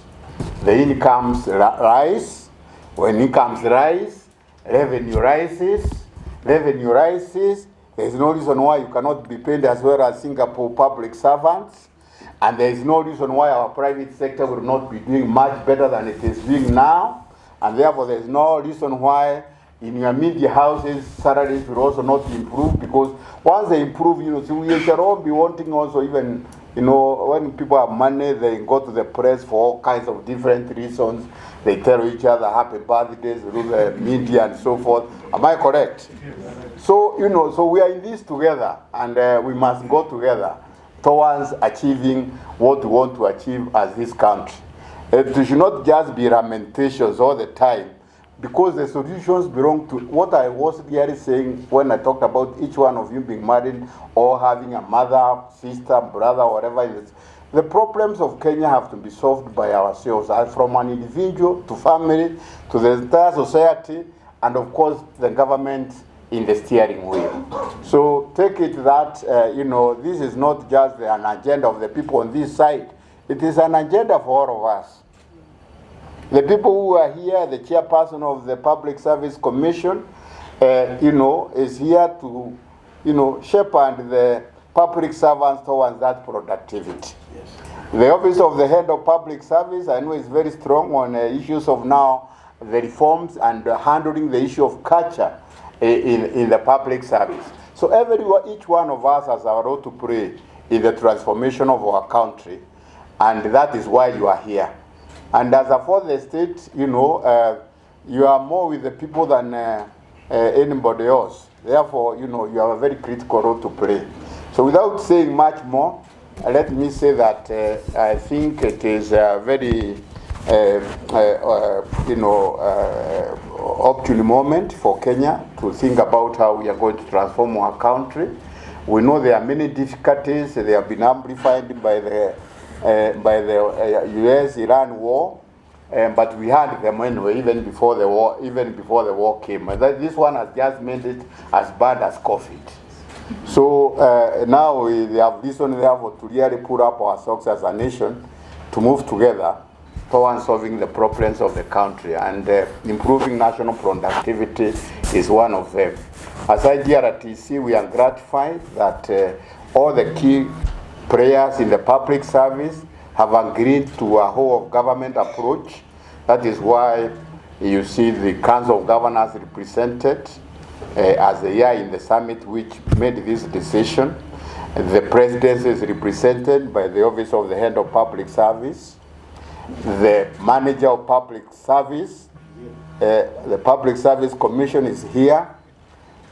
the incomes rise. When incomes rise, revenue rises. Revenue rises. There is no reason why you cannot be paid as well as Singapore public servants. And there is no reason why our private sector will not be doing much better than it is doing now. And therefore, there is no reason why in your media houses, salaries will also not improve, because once they improve, so we shall all be wanting also even, when people have money, they go to the press for all kinds of different reasons. They tell each other happy birthdays through the media and so forth. Am I correct? So, so we are in this together, and we must go together towards achieving what we want to achieve as this country. It should not just be lamentations all the time, because the solutions belong to what I was really saying when I talked about each one of you being married or having a mother, sister, brother, whatever it is. The problems of Kenya have to be solved by ourselves, from an individual to family to the entire society, and of course the government in the steering wheel. So take it that this is not just an agenda of the people on this side. It is an agenda for all of us. The people who are here, the chairperson of the Public Service Commission, is here to, shepherd the public servants towards that productivity. Yes. The office of the head of public service, I know, is very strong on issues of now the reforms and handling the issue of culture in the public service. So each one of us has a role to play in the transformation of our country, and that is why you are here. And as for the state, you are more with the people than anybody else. Therefore, you have a very critical role to play. So without saying much more, let me say that I think it is a very opportune moment for Kenya to think about how we are going to transform our country. We know there are many difficulties. They have been amplified by the US-Iran war, but we had them anyway, even before the war came. And this one has just made it as bad as COVID. So now we have reason therefore to really put up our socks as a nation to move together towards solving the problems of the country, and improving national productivity is one of them. As IGRTC, we are gratified that all the key players in the public service have agreed to a whole of government approach. That is why you see the Council of Governors represented as they are in the summit which made this decision. The presidency is represented by the Office of the Head of Public Service, the Manager of Public Service, the Public Service Commission is here,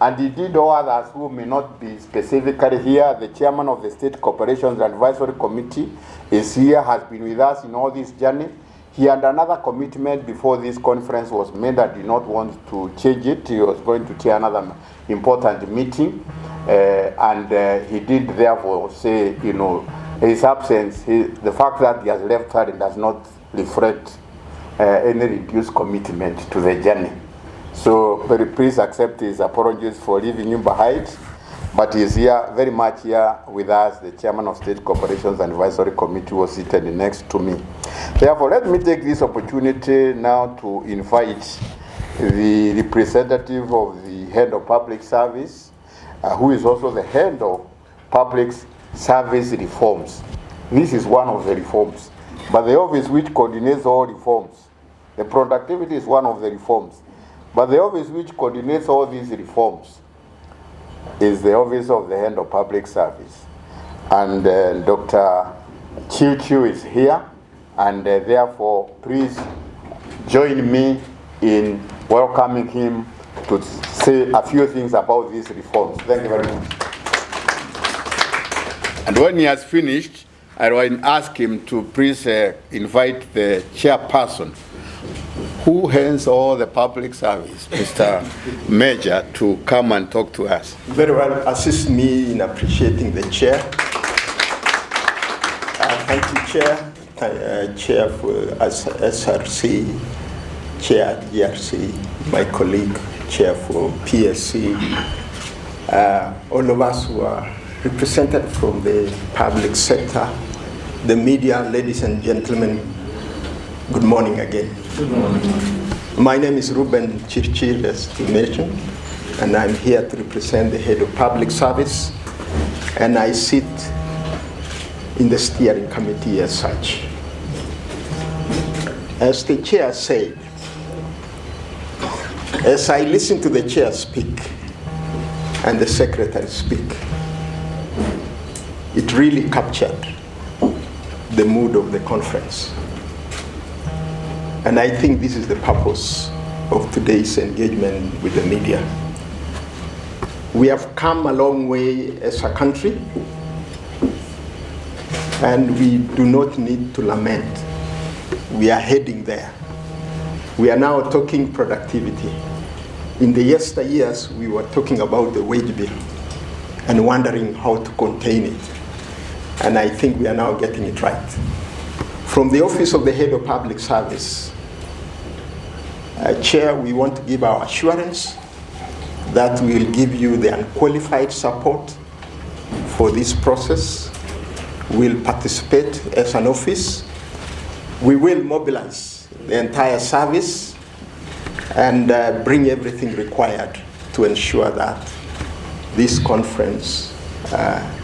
and indeed all others who may not be specifically here. The Chairman of the State Corporations Advisory Committee is here, has been with us in all this journey. He had another commitment before this conference was made and did not want to change it. He was going to chair another important meeting, and he did therefore say, his absence, the fact that he has left her does not reflect any reduced commitment to the journey. So please accept his apologies for leaving him behind, but he is here, very much here with us. The Chairman of State Corporations Advisory Committee was seated next to me. Therefore, let me take this opportunity now to invite the representative of the Head of Public Service, who is also the Head of Public Service Reforms. This is one of the reforms, but the office which coordinates all reforms, the productivity is one of the reforms, but the office which coordinates all these reforms is the Office of the Head of Public Service. And Dr. Chiu is here, and therefore please join me in welcoming him to say a few things about these reforms. Thank you very much. And when he has finished, I will ask him to please invite the chairperson who heads all the public service, Mr. Major, to come and talk to us. Very well, assist me in appreciating the chair. Thank you, Chair. Chair for SRC, Chair GRC, my colleague, Chair for PSC, all of us who are represented from the public sector, the media, ladies and gentlemen, good morning again. Good morning. My name is Ruben Chirchir, as you mentioned, and I'm here to represent the Head of Public Service, and I sit in the steering committee as such. As the chair said, as I listen to the chair speak and the secretary speak, it really captured the mood of the conference. And I think this is the purpose of today's engagement with the media. We have come a long way as a country, and we do not need to lament. We are heading there. We are now talking productivity. In the yesteryears, we were talking about the wage bill and wondering how to contain it. And I think we are now getting it right. From the Office of the Head of Public Service, Chair, we want to give our assurance that we will give you the unqualified support for this process. We'll participate as an office. We will mobilize the entire service and bring everything required to ensure that this conference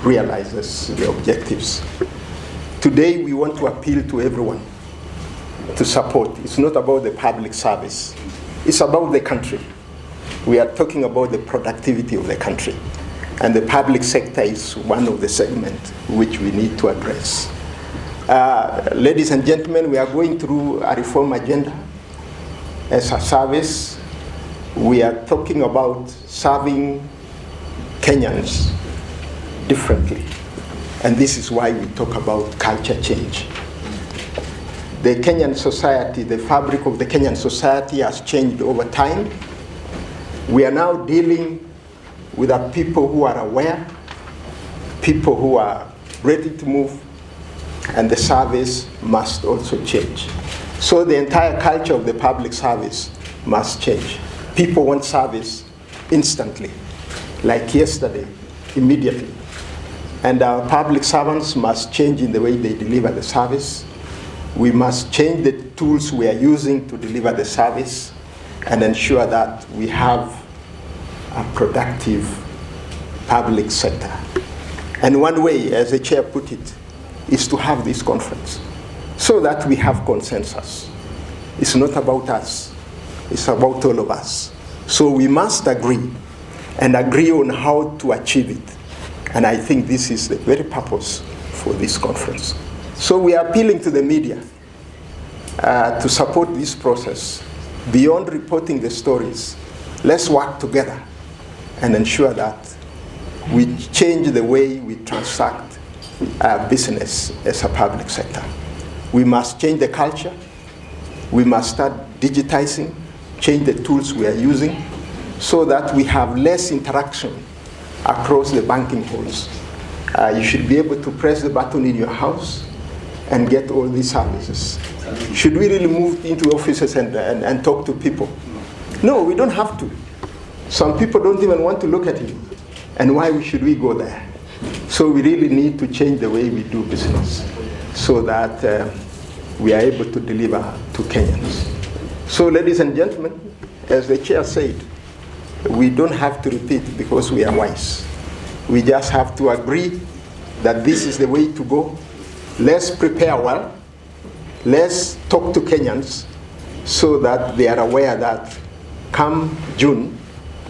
realizes the objectives. Today, we want to appeal to everyone to support. It's not about the public service. It's about the country. We are talking about the productivity of the country. And the public sector is one of the segments which we need to address. Ladies and gentlemen, we are going through a reform agenda. As a service, we are talking about serving Kenyans differently. And this is why we talk about culture change. The Kenyan society, the fabric of the Kenyan society has changed over time. We are now dealing with a people who are aware, people who are ready to move, and the service must also change. So the entire culture of the public service must change. People want service instantly, like yesterday, immediately. And our public servants must change in the way they deliver the service. We must change the tools we are using to deliver the service and ensure that we have a productive public sector. And one way, as the chair put it, is to have this conference so that we have consensus. It's not about us, it's about all of us. So we must agree and agree on how to achieve it. And I think this is the very purpose for this conference. So we are appealing to the media to support this process. Beyond reporting the stories, let's work together and ensure that we change the way we transact business as a public sector. We must change the culture. We must start digitizing, change the tools we are using so that we have less interaction across the banking halls. You should be able to press the button in your house and get all these services. Should we really move into offices and talk to people? No, we don't have to. Some people don't even want to look at you. And why should we go there? So we really need to change the way we do business so that we are able to deliver to Kenyans. So ladies and gentlemen, as the chair said, we don't have to repeat because we are wise. We just have to agree that this is the way to go. Let's prepare well. Let's talk to Kenyans so that they are aware that come June,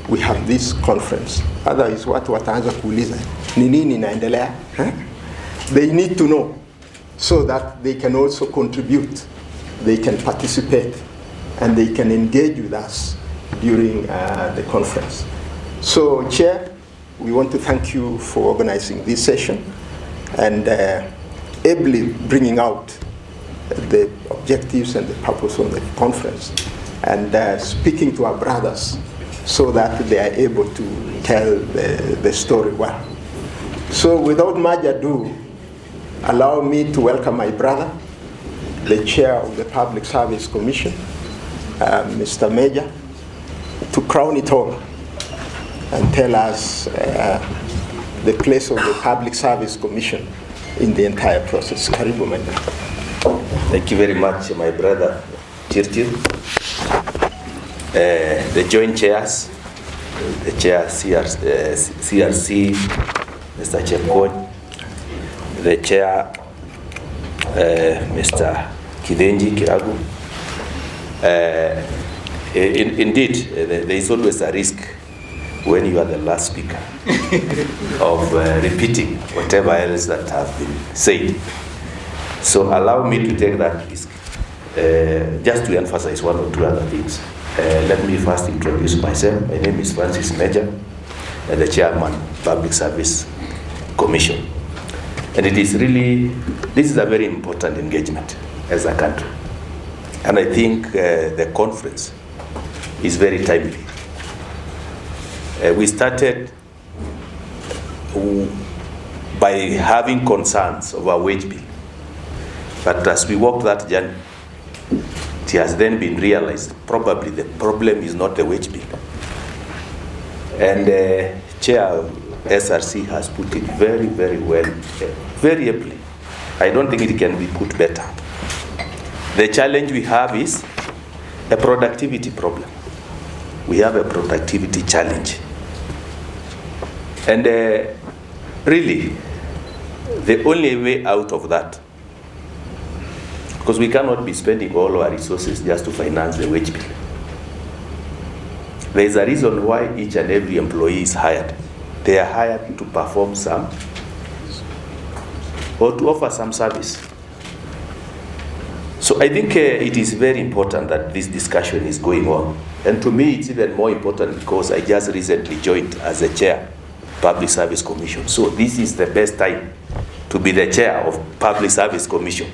we have this conference. Otherwise, watu wataanza kuuliza, ni nini inaendelea? They need to know so that they can also contribute, they can participate, and they can engage with us during the conference. So, Chair, we want to thank you for organizing this session and ably bringing out the objectives and the purpose of the conference and speaking to our brothers so that they are able to tell the story well. So without much ado, allow me to welcome my brother, the chair of the Public Service Commission, Mr. Major, to crown it all and tell us the place of the Public Service Commission in the entire process. Karibu, Major. Thank you very much, my brother Chirchir. The joint chairs, the chair CRC, Mr. Chepkony, the chair Mr. Kidenji Kiragu. Indeed, there is always a risk when you are the last speaker of repeating whatever else that has been said. So allow me to take that risk, just to emphasize one or two other things. Let me first introduce myself. My name is Francis Major, the chairman, Public Service Commission. And it is really, this is a very important engagement as a country. And I think the conference is very timely. We started by having concerns over wage bill. But as we walked that journey, it has then been realized probably the problem is not the wage bill. And Chair SRC has put it very, very well, very ably. I don't think it can be put better. The challenge we have is a productivity problem. We have a productivity challenge. And really, the only way out of that, because we cannot be spending all our resources just to finance the wage bill. There is a reason why each and every employee is hired. They are hired to perform some or to offer some service. So I think it is very important that this discussion is going on. And to me, it's even more important because I just recently joined as a chair, Public Service Commission. So this is the best time to be the chair of Public Service Commission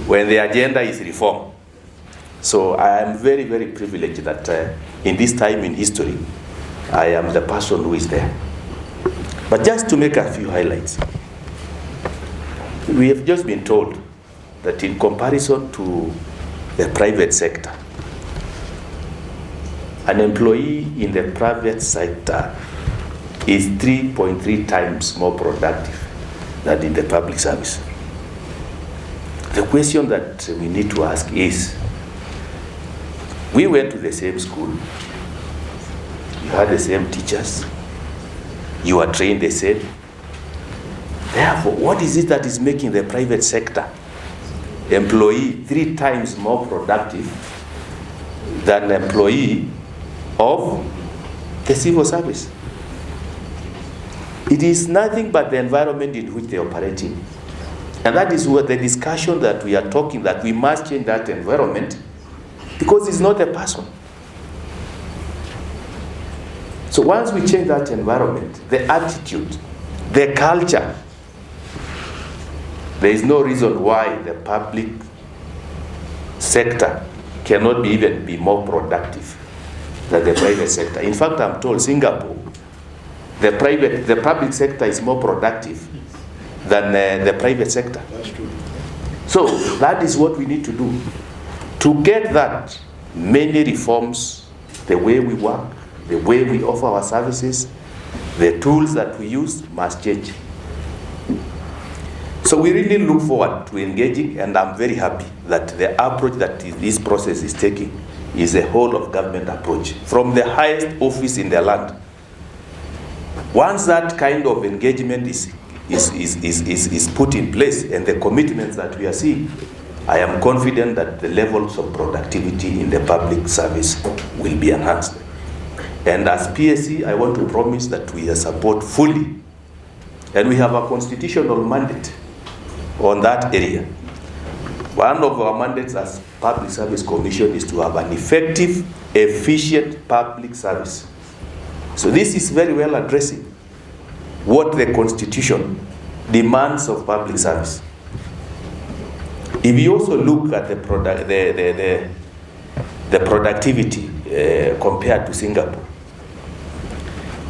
when the agenda is reform. So I am very, very privileged that in this time in history, I am the person who is there. But just to make a few highlights, we have just been told that in comparison to the private sector, an employee in the private sector is 3.3 times more productive than in the public service. The question that we need to ask is, we went to the same school, you had the same teachers, you are trained the same. Therefore, what is it that is making the private sector employee 3 times more productive than the employee of the civil service? It is nothing but the environment in which they operate in. And that is what the discussion that we are talking, that we must change that environment, because it's not a person. So once we change that environment, the attitude, the culture, there is no reason why the public sector cannot even be more productive than the private sector. In fact, I'm told Singapore, the public sector is more productive than the private sector. That's true. So that is what we need to do. To get that, many reforms, the way we work, the way we offer our services, the tools that we use must change. So we really look forward to engaging, and I'm very happy that the approach that this process is taking is a whole of government approach, from the highest office in the land. Once that kind of engagement is put in place, and the commitments that we are seeing, I am confident that the levels of productivity in the public service will be enhanced. And as PSC, I want to promise that we support fully, and we have a constitutional mandate on that area. One of our mandates as Public Service Commission is to have an effective, efficient public service. So this is very well addressing what the Constitution demands of public service. If you also look at the productivity compared to Singapore,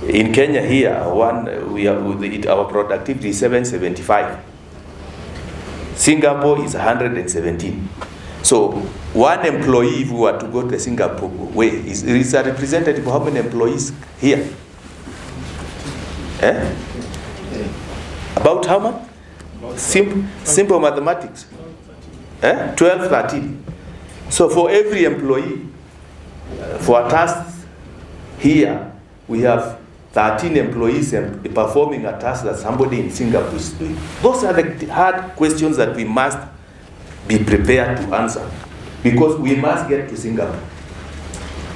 in Kenya here, our productivity is 775. Singapore is 117. So one employee, if we were to go to the Singapore way, is a representative of how many employees here? About how much? Simple mathematics. 12, 13. So for every employee, for a task here, we have 13 employees performing a task that somebody in Singapore is doing. Those are the hard questions that we must be prepared to answer, because we must get to Singapore,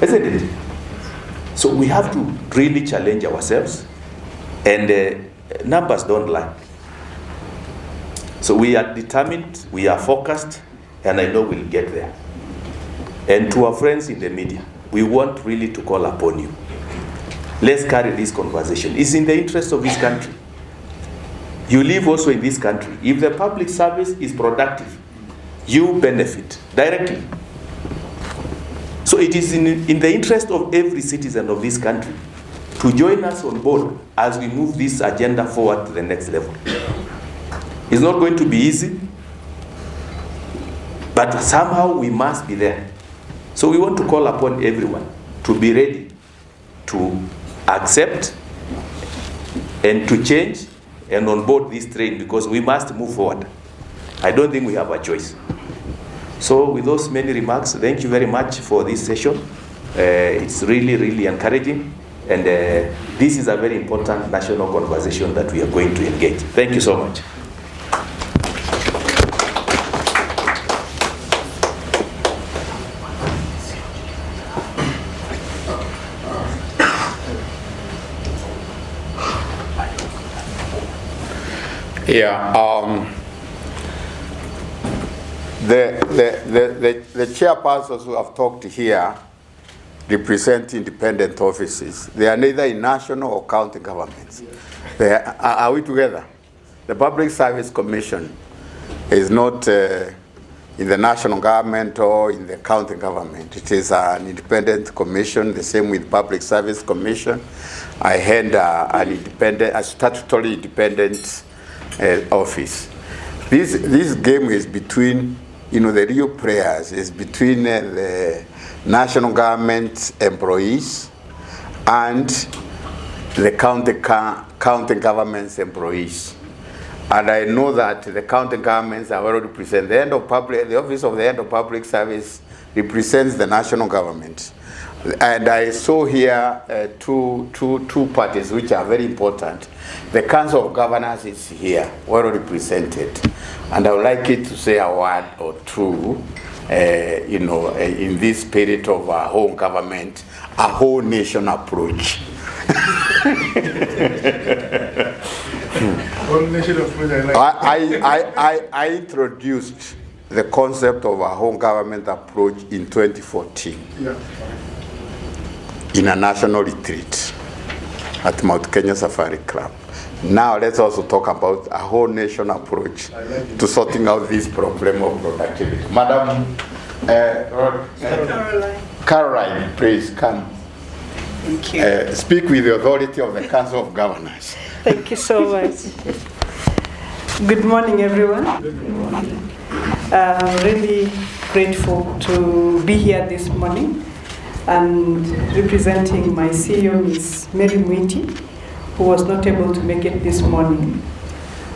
isn't it? So we have to really challenge ourselves, and numbers don't lie. So we are determined, we are focused, and I know we'll get there. And to our friends in the media, we want really to call upon you. Let's carry this conversation. It's in the interest of this country. You live also in this country. If the public service is productive, you benefit directly. So it is in the interest of every citizen of this country to join us on board as we move this agenda forward to the next level. It's not going to be easy, but somehow we must be there. So we want to call upon everyone to be ready to accept and to change and on board this train, because we must move forward. I don't think we have a choice. So with those many remarks, thank you very much for this session. It's really, really encouraging, and this is a very important national conversation that we are going to engage. Thank you so much. Yeah, the chairpersons who have talked here represent independent offices. They are neither in national or county governments. Are we together? The Public Service Commission is not in the national government or in the county government. It is an independent commission, the same with Public Service Commission. I hand a statutory independent office. This game is between, the real players is between the national government employees and the county government's employees. And I know that the county governments are well represented. The Office of the Head of Public Service represents the national government. And I saw here two parties which are very important. The Council of Governors is here, well represented. And I would like it to say a word or two, in this spirit of a whole government, a whole nation approach. I introduced the concept of a home government approach in 2014 in a national retreat at Mount Kenya Safari Club. Now let's also talk about a whole nation approach to sorting out this problem of productivity. Madam Caroline, please come. Thank you. Speak with the authority of the Council of Governors. Thank you so much. Good morning, everyone. I'm really grateful to be here this morning and representing my CEO, Ms. Mary Mwiti, who was not able to make it this morning,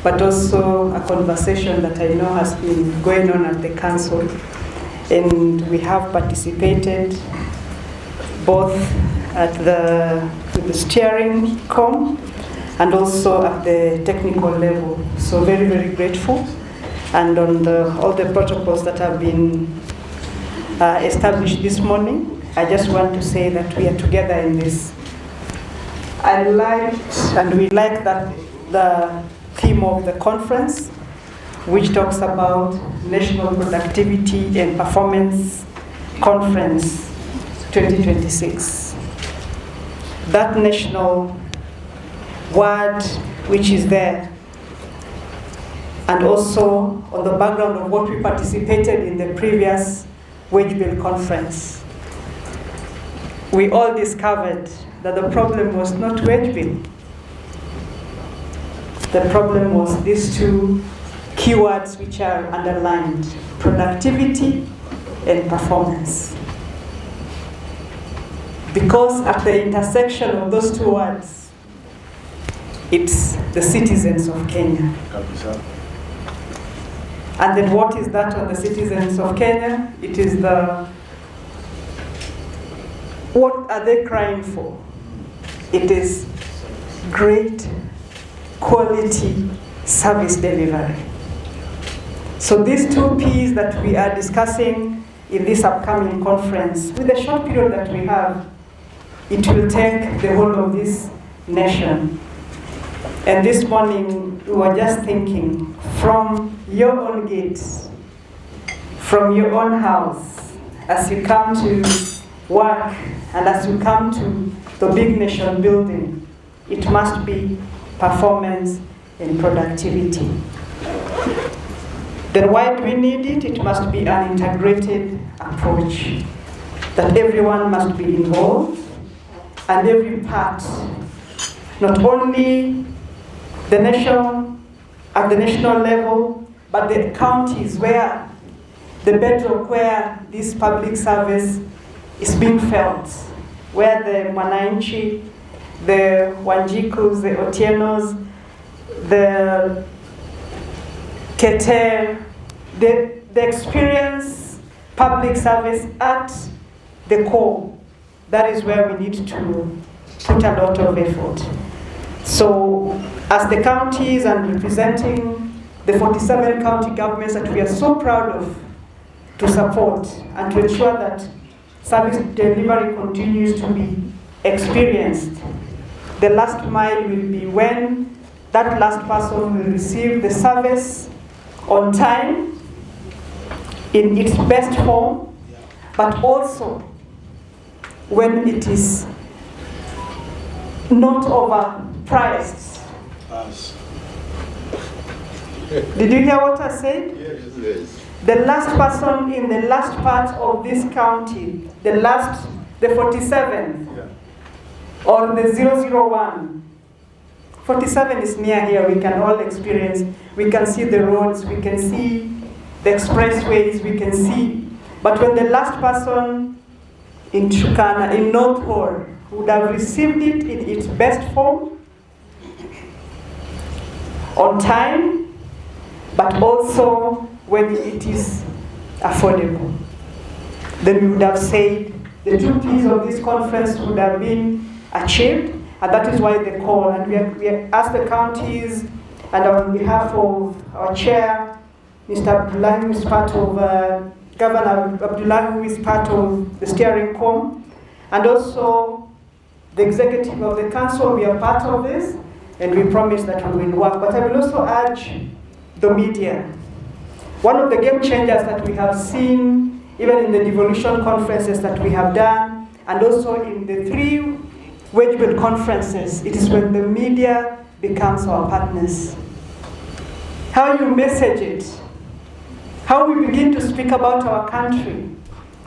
but also a conversation that I know has been going on at the council, and we have participated both at the steering com and also at the technical level. So very, very grateful. And on all the protocols that have been established this morning, I just want to say that we are together in this. We like that the theme of the conference, which talks about National Productivity and Performance Conference 2026. That national word which is there, and also on the background of what we participated in the previous wage bill conference, we all discovered that the problem was not wage bill. The problem was these two keywords which are underlined: productivity and performance. Because at the intersection of those two words, it's the citizens of Kenya. And then what is that on the citizens of Kenya? It is what are they crying for? It is great quality service delivery. So these two P's that we are discussing in this upcoming conference, with the short period that we have, it will take the whole of this nation. And this morning, we were just thinking, from your own gates, from your own house, as you come to work and as you come to the big nation building, it must be performance and productivity. Then why do we need it? It must be an integrated approach, that everyone must be involved, and every part, not only the nation, at the national level, but the counties where the bedrock where this public service is being felt, where the Mwananchi, the Wanjikus, the Otienos, the Keter, the experience public service at the core. That is where we need to put a lot of effort. So as the counties and representing the 47 county governments that we are so proud of to support and to ensure that service delivery continues to be experienced, the last mile will be when that last person will receive the service on time, in its best form, but also when it is not overpriced. Did you hear what I said? Yes. The last person in the last part of this county, the 47, or the 001. 47 is near here, we can all experience, we can see the roads, we can see the expressways, we can see. But when the last person in Turkana, in North Hall, would have received it in its best form, on time, but also when it is affordable. Then we would have said the two P's of this conference would have been achieved, and that is why the call. And we asked the counties, and on behalf of our chair, Mr. Abdullahi, who is part of Governor Abdullahi, who is part of the steering committee, and also the executive of the council, we are part of this, and we promise that we will work. But I will also urge the media. One of the game changers that we have seen, even in the devolution conferences that we have done, and also in the 3 wage bill conferences, it is when the media becomes our partners. How you message it, how we begin to speak about our country,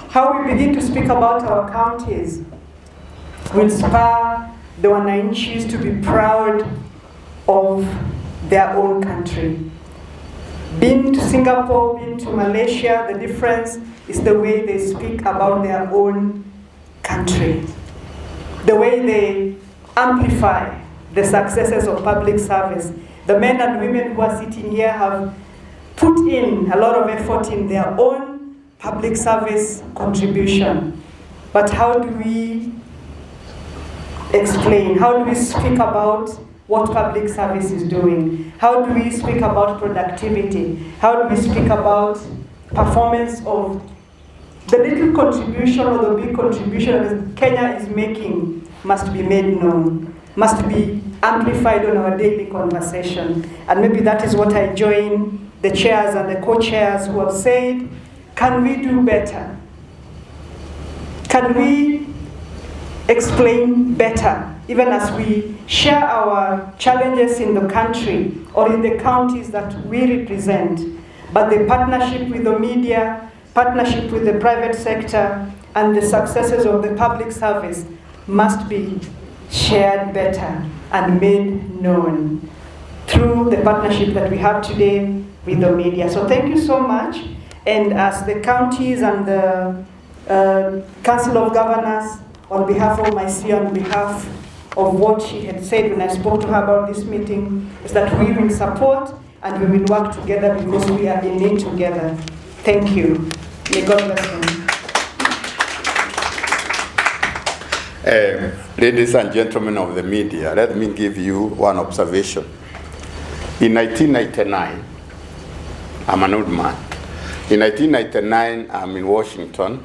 how we begin to speak about our counties, will spur the Wananchis to be proud of their own country. Been to Singapore, been to Malaysia, the difference is the way they speak about their own country, the way they amplify the successes of public service. The men and women who are sitting here have put in a lot of effort in their own public service contribution. But how do we explain? How do we speak about what public service is doing? How do we speak about productivity? How do we speak about performance of the little contribution or the big contribution that Kenya is making must be made known, must be amplified on our daily conversation. And maybe that is what I join the chairs and the co-chairs who have said, can we do better? Can we explain better, even as we share our challenges in the country or in the counties that we represent? But the partnership with the media, partnership with the private sector, and the successes of the public service must be shared better and made known through the partnership that we have today with the media. So thank you so much. And as the counties and the Council of Governors, on behalf of my CEO, on behalf of what she had said when I spoke to her about this meeting, is that we will support and we will work together because we are in it together. Thank you. May God bless you. Ladies and gentlemen of the media, let me give you one observation. In 1999, I'm an old man. In 1999, I'm in Washington,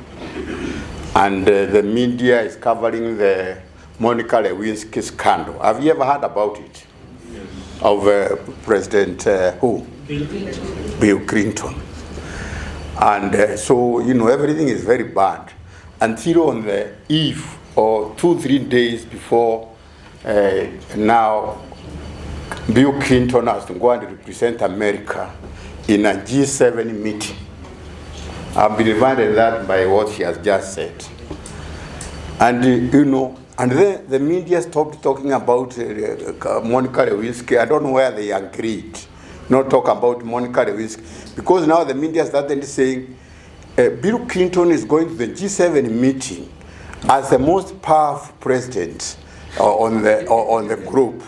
and the media is covering the Monica Lewinsky scandal. Have you ever heard about it? Yes. Of President who? Bill Clinton. And so, you know, everything is very bad until on the eve or 2-3 days before now Bill Clinton has to go and represent America in a G7 meeting. I've been reminded that by what she has just said. And you know, and then the media stopped talking about Monica Lewinsky. I don't know where they agreed not talk about Monica Lewinsky, because now the media started saying Bill Clinton is going to the G7 meeting as the most powerful president on the group,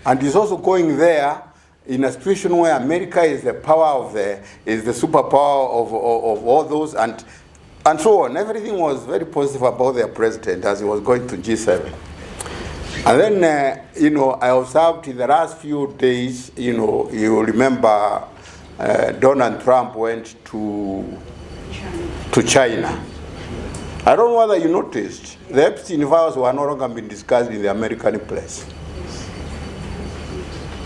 and he's also going there in a situation where America is the superpower of all those, and so on. Everything was very positive about their president as he was going to G7. And then, you know, I observed in the last few days, you know, you remember Donald Trump went to China. I don't know whether you noticed, the Epstein files were no longer being discussed in the American press.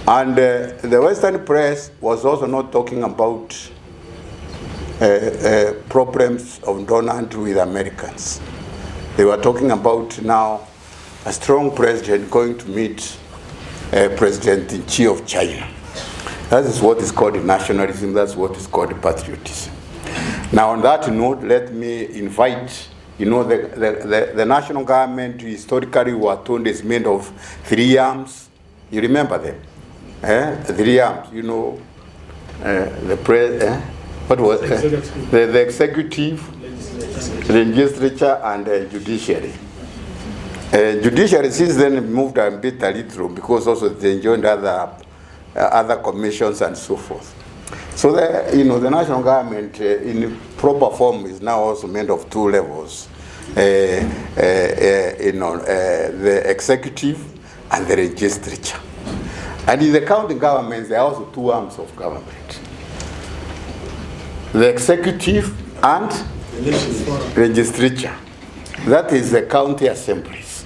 And the Western press was also not talking about problems of Donald with Americans. They were talking about now a strong president going to meet President-in-Chief of China. That is what is called nationalism, that's what is called patriotism. Now on that note, let me invite, you know, the national government historically were told is made of 3 arms. You remember them? 3 arms, you know, the executive, legislature, and judiciary. Judiciary since then moved a bit a little because also they joined other other commissions and so forth. So the national government in proper form is now also made of two levels, the executive and the legislature. And in the county governments, there are also two arms of government, the executive and legislature. That is the county assemblies.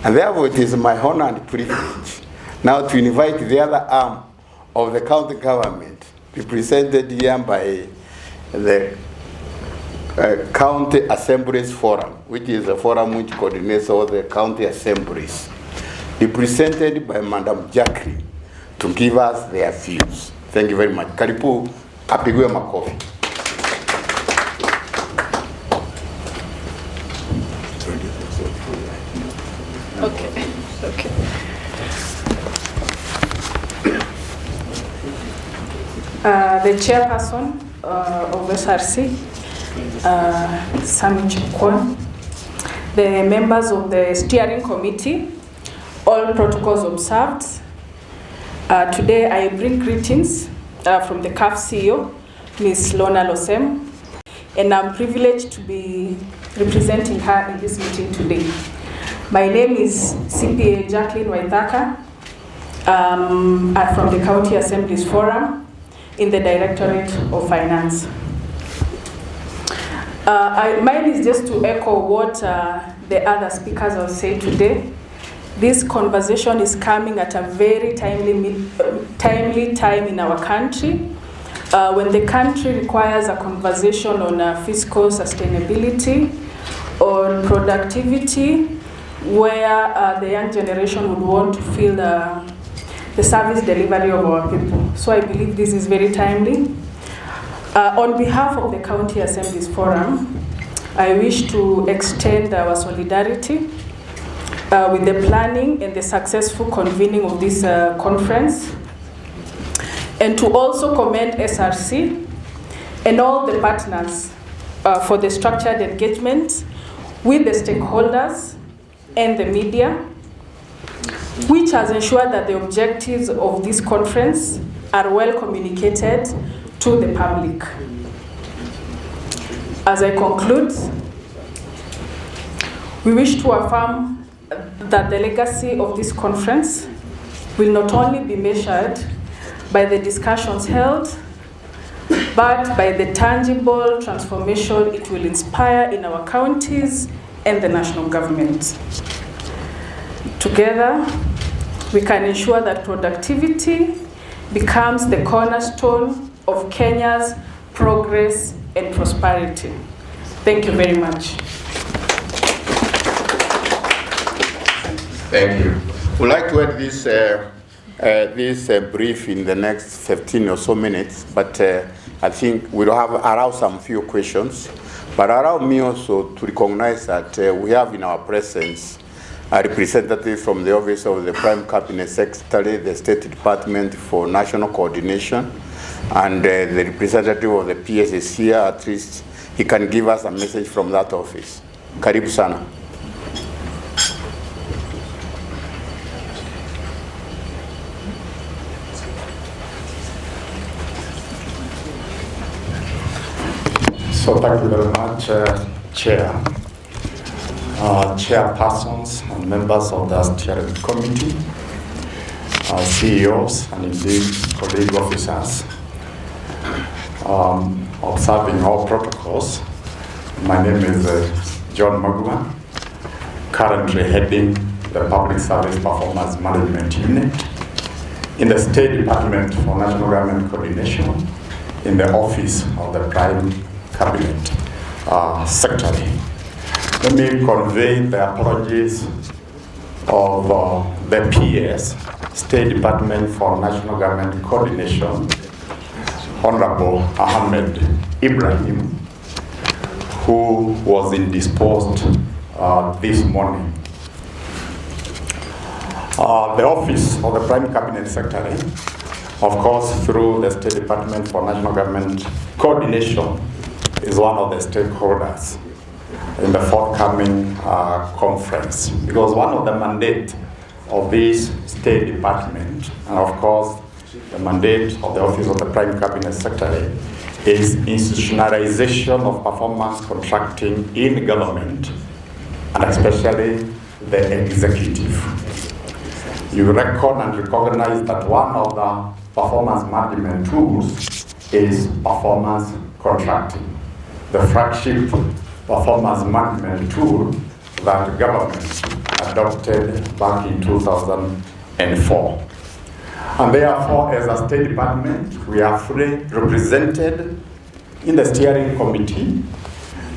And therefore it is my honor and privilege now to invite the other arm of the county government, represented here by the County Assemblies Forum, which is a forum which coordinates all the county assemblies, represented by Madam Jacqueline, to give us their views. Thank you very much. Karibu apigwe makofi. Okay. The chairperson of SRC, Sami Chikwan, the members of the steering committee, all protocols observed. Today I bring greetings from the CAF CEO, Ms. Lorna Losem, and I'm privileged to be representing her in this meeting today. My name is CPA Jacqueline Waithaka. I'm from the County Assemblies Forum in the Directorate of Finance. Mine is just to echo what the other speakers will say today. This conversation is coming at a very timely time in our country, when the country requires a conversation on fiscal sustainability, on productivity, where the young generation would want to feel the service delivery of our people. So I believe this is very timely. On behalf of the County Assemblies Forum, I wish to extend our solidarity with the planning and the successful convening of this conference, and to also commend SRC and all the partners for the structured engagement with the stakeholders and the media, which has ensured that the objectives of this conference are well communicated to the public. As I conclude, we wish to affirm that the legacy of this conference will not only be measured by the discussions held, but by the tangible transformation it will inspire in our counties and the national government. Together, we can ensure that productivity becomes the cornerstone of Kenya's progress and prosperity. Thank you very much. Thank you. We'd like to end this brief in the next 15 or so minutes, but I think we'll have around some few questions. But allow me also to recognize that we have in our presence a representative from the Office of the Prime Cabinet Secretary, the State Department for National Coordination, and the representative of the PS is here. At least he can give us a message from that office. Karibu sana. So thank you very much, Chair, chairpersons and members of the steering committee, CEOs, and indeed colleague officers. Observing all protocols, my name is John Maguma, currently heading the Public Service Performance Management Unit in the State Department for National Government Coordination in the Office of the Prime Cabinet Secretary. Let me convey the apologies of the PS, State Department for National Government Coordination, Honorable Ahmed Ibrahim, who was indisposed this morning. The Office of the Prime Cabinet Secretary, of course, through the State Department for National Government Coordination, is one of the stakeholders in the forthcoming conference, because one of the mandates of this State Department, and of course the mandate of the Office of the Prime Cabinet Secretary is institutionalization of performance contracting in government, and especially the executive. You reckon and recognize that one of the performance management tools is performance contracting, the flagship performance management tool that government adopted back in 2004. And therefore, as a State Department, we are fully represented in the steering committee,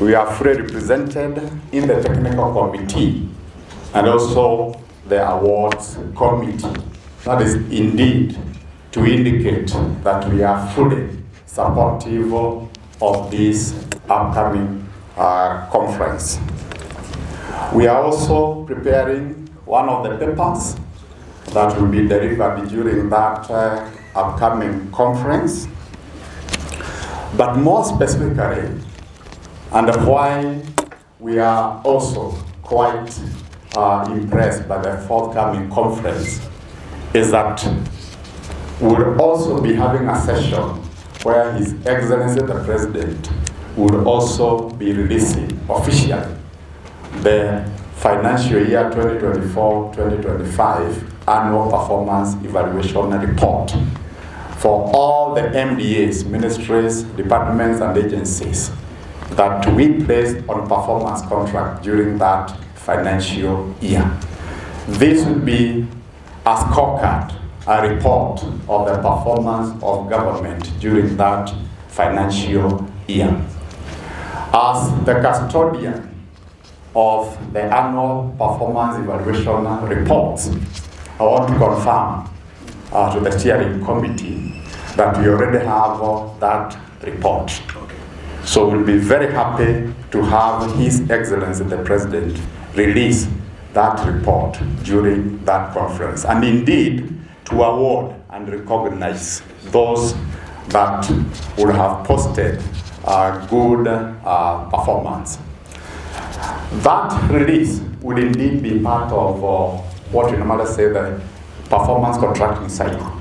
we are fully represented in the technical committee, and also the awards committee. That is indeed to indicate that we are fully supportive of this upcoming conference. We are also preparing one of the papers that will be delivered during that upcoming conference. But more specifically, and why we are also quite impressed by the forthcoming conference, is that we'll also be having a session where His Excellency the President will also be releasing officially the financial year 2024-2025 annual performance evaluation report for all the MDAs, ministries, departments, and agencies that we placed on performance contract during that financial year. This will be a scorecard, a report of the performance of government during that financial year. As the custodian of the annual performance evaluation reports, I want to confirm to the steering committee that we already have that report. So we'll be very happy to have His Excellency the President release that report during that conference, and indeed to award and recognize those that would have posted good performance. That release would indeed be part of what we normally say the performance contracting cycle.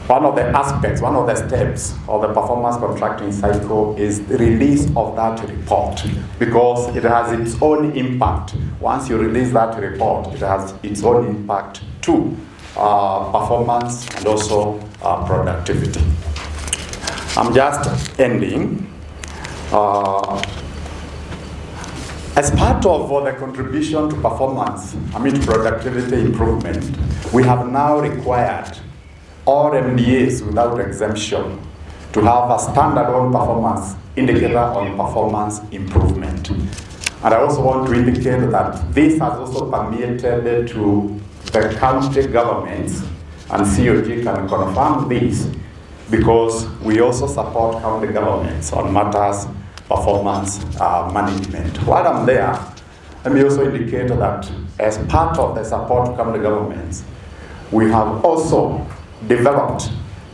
One of the aspects, one of the steps of the performance contracting cycle is the release of that report, because it has its own impact. Once you release that report, it has its own impact to performance and also productivity. I'm just ending. As part of the contribution to performance, to productivity improvement, we have now required all MDAs without exemption to have a standalone performance indicator on performance improvement. And I also want to indicate that this has also permeated to the county governments, and COG can confirm this, because we also support county governments on matters performance management. While I'm there, let me also indicate that as part of the support to county governments, we have also developed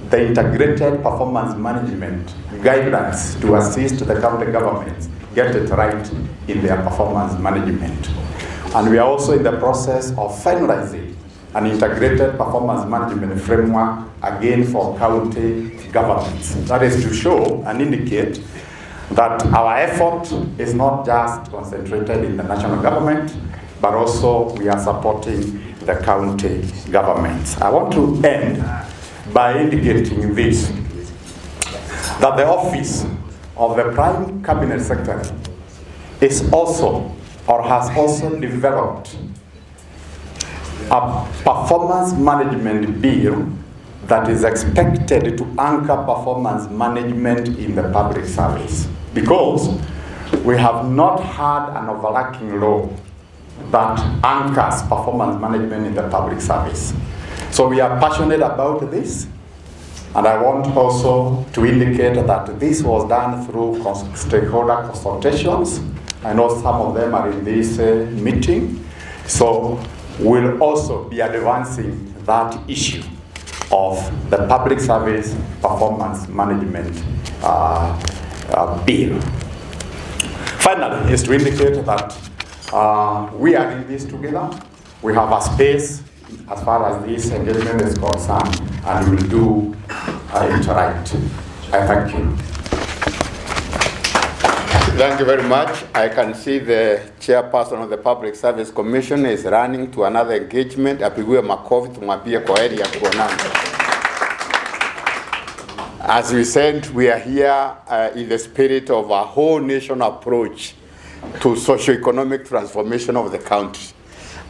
the integrated performance management guidelines to assist the county governments get it right in their performance management. And we are also in the process of finalizing an integrated performance management framework again for county governments. That is to show and indicate that our effort is not just concentrated in the national government, but also we are supporting the county governments. I want to end by indicating this, that the office of the Prime Cabinet Secretary is also, or has also developed a performance management bill that is expected to anchor performance management in the public service, because we have not had an overarching law that anchors performance management in the public service. So we are passionate about this, and I want also to indicate that this was done through stakeholder consultations. I know some of them are in this meeting, so we'll also be advancing that issue of the public service performance management bill. Finally, is to indicate that we are in this together. We have a space as far as this engagement is concerned and will do it right. I thank you. Thank you very much. I can see the chairperson of the Public Service Commission is running to another engagement. Apigwe makofi tumwambie kwa heri ya kuonana. As we said, we are here in the spirit of a whole nation approach to socio-economic transformation of the country.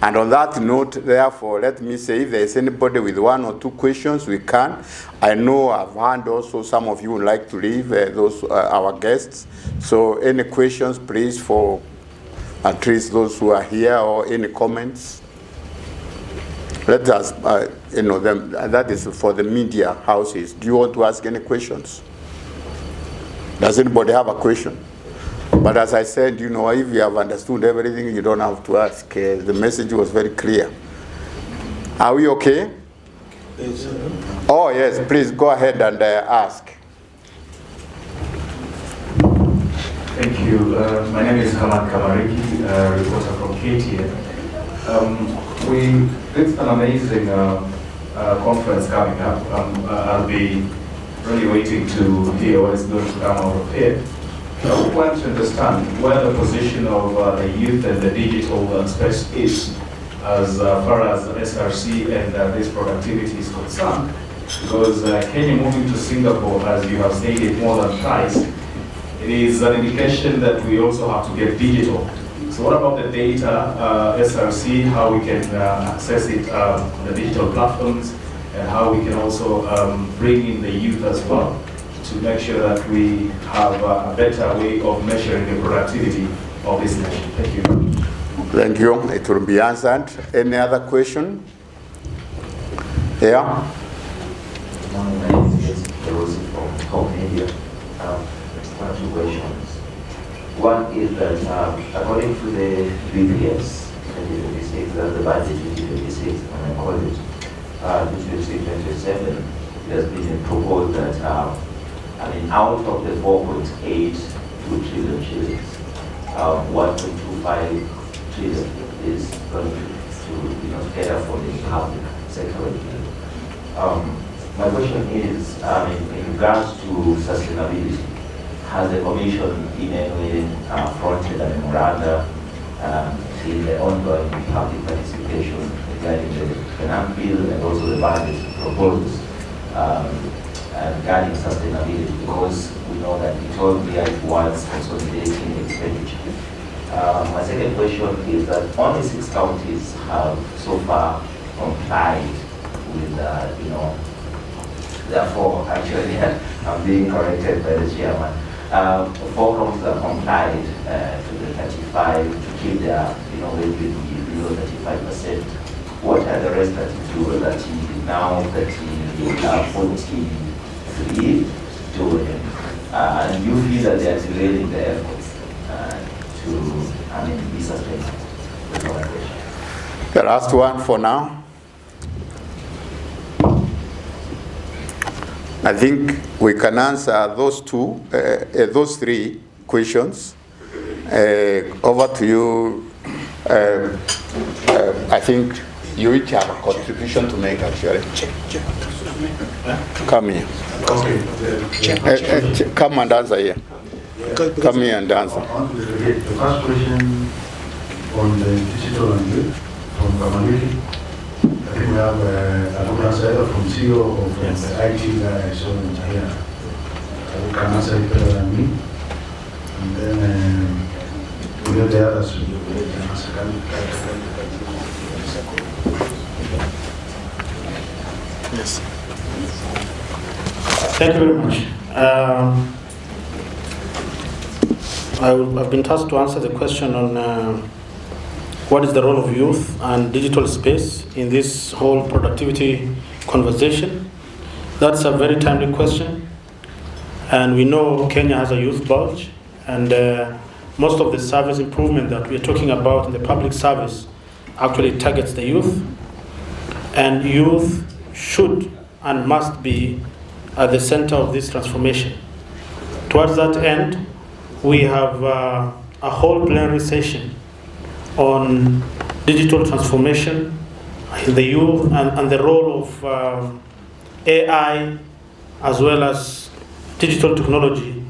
And on that note, therefore, let me say, if there is anybody with one or two questions, we can. I know I've heard also some of you would like to leave, those our guests. So any questions, please, for at least those who are here, or any comments? Let us, that is for the media houses. Do you want to ask any questions? Does anybody have a question? But as I said, if you have understood everything, you don't have to ask. The message was very clear. Are we okay? Yes, sir. Oh, yes, please go ahead and ask. Thank you. My name is Kaman Kamariki, reporter from KTN. It's an amazing conference coming up. I'll be really waiting to hear what is going to come out of here. I would want to understand where the position of the youth and the digital space is as far as SRC and this productivity is concerned. Because Kenya moving to Singapore, as you have stated more than twice, it is an indication that we also have to get digital. So what about the data, SRC, how we can access it on the digital platforms, and how we can also bring in the youth as well, to make sure that we have a better way of measuring the productivity of this nation. Thank you. Thank you. It will be answered. Any other question? Yeah? My name is Rosie from Home Media. One or two questions. One is that according to the BPS 2026, that's the budget 2026, and I call it 2026-2027, it has been proposed that out of the 4.82 trillion shillings, 1.25 trillion is going to cater for the public sector. My question is, in regards to sustainability, has the Commission in any way fronted a memoranda in the ongoing public participation regarding the finance bill and also the budget proposals regarding sustainability, because we know that it all geared towards consolidating expenditure. My second question is that only 6 counties have so far complied with, therefore, actually, I'm being corrected by the chairman. 4 counties have complied to the 35, to keep their, weight below 35%. What are the rest 32, 30, now 43 doing? And you feel that they are delaying the efforts to be sustainable? That's my question. The last one for now. I think we can answer those those 3 questions. Over to you. I think you each have a contribution to make, actually. Come here. Come and answer here. Come here and answer. The first question on the digital and youth from Kamaliki. I think we have a good answer from CEO of the IT guy, so here. Who can answer it better than me. And then we have the others who can answer. Yes. Thank you very much. I've been tasked to answer the question on what is the role of youth and digital space in this whole productivity conversation. That's a very timely question. And we know Kenya has a youth bulge, and most of the service improvement that we're talking about in the public service actually targets the youth. And youth should and must be at the center of this transformation. Towards that end, we have a whole plenary session on digital transformation, the youth, and the role of AI as well as digital technology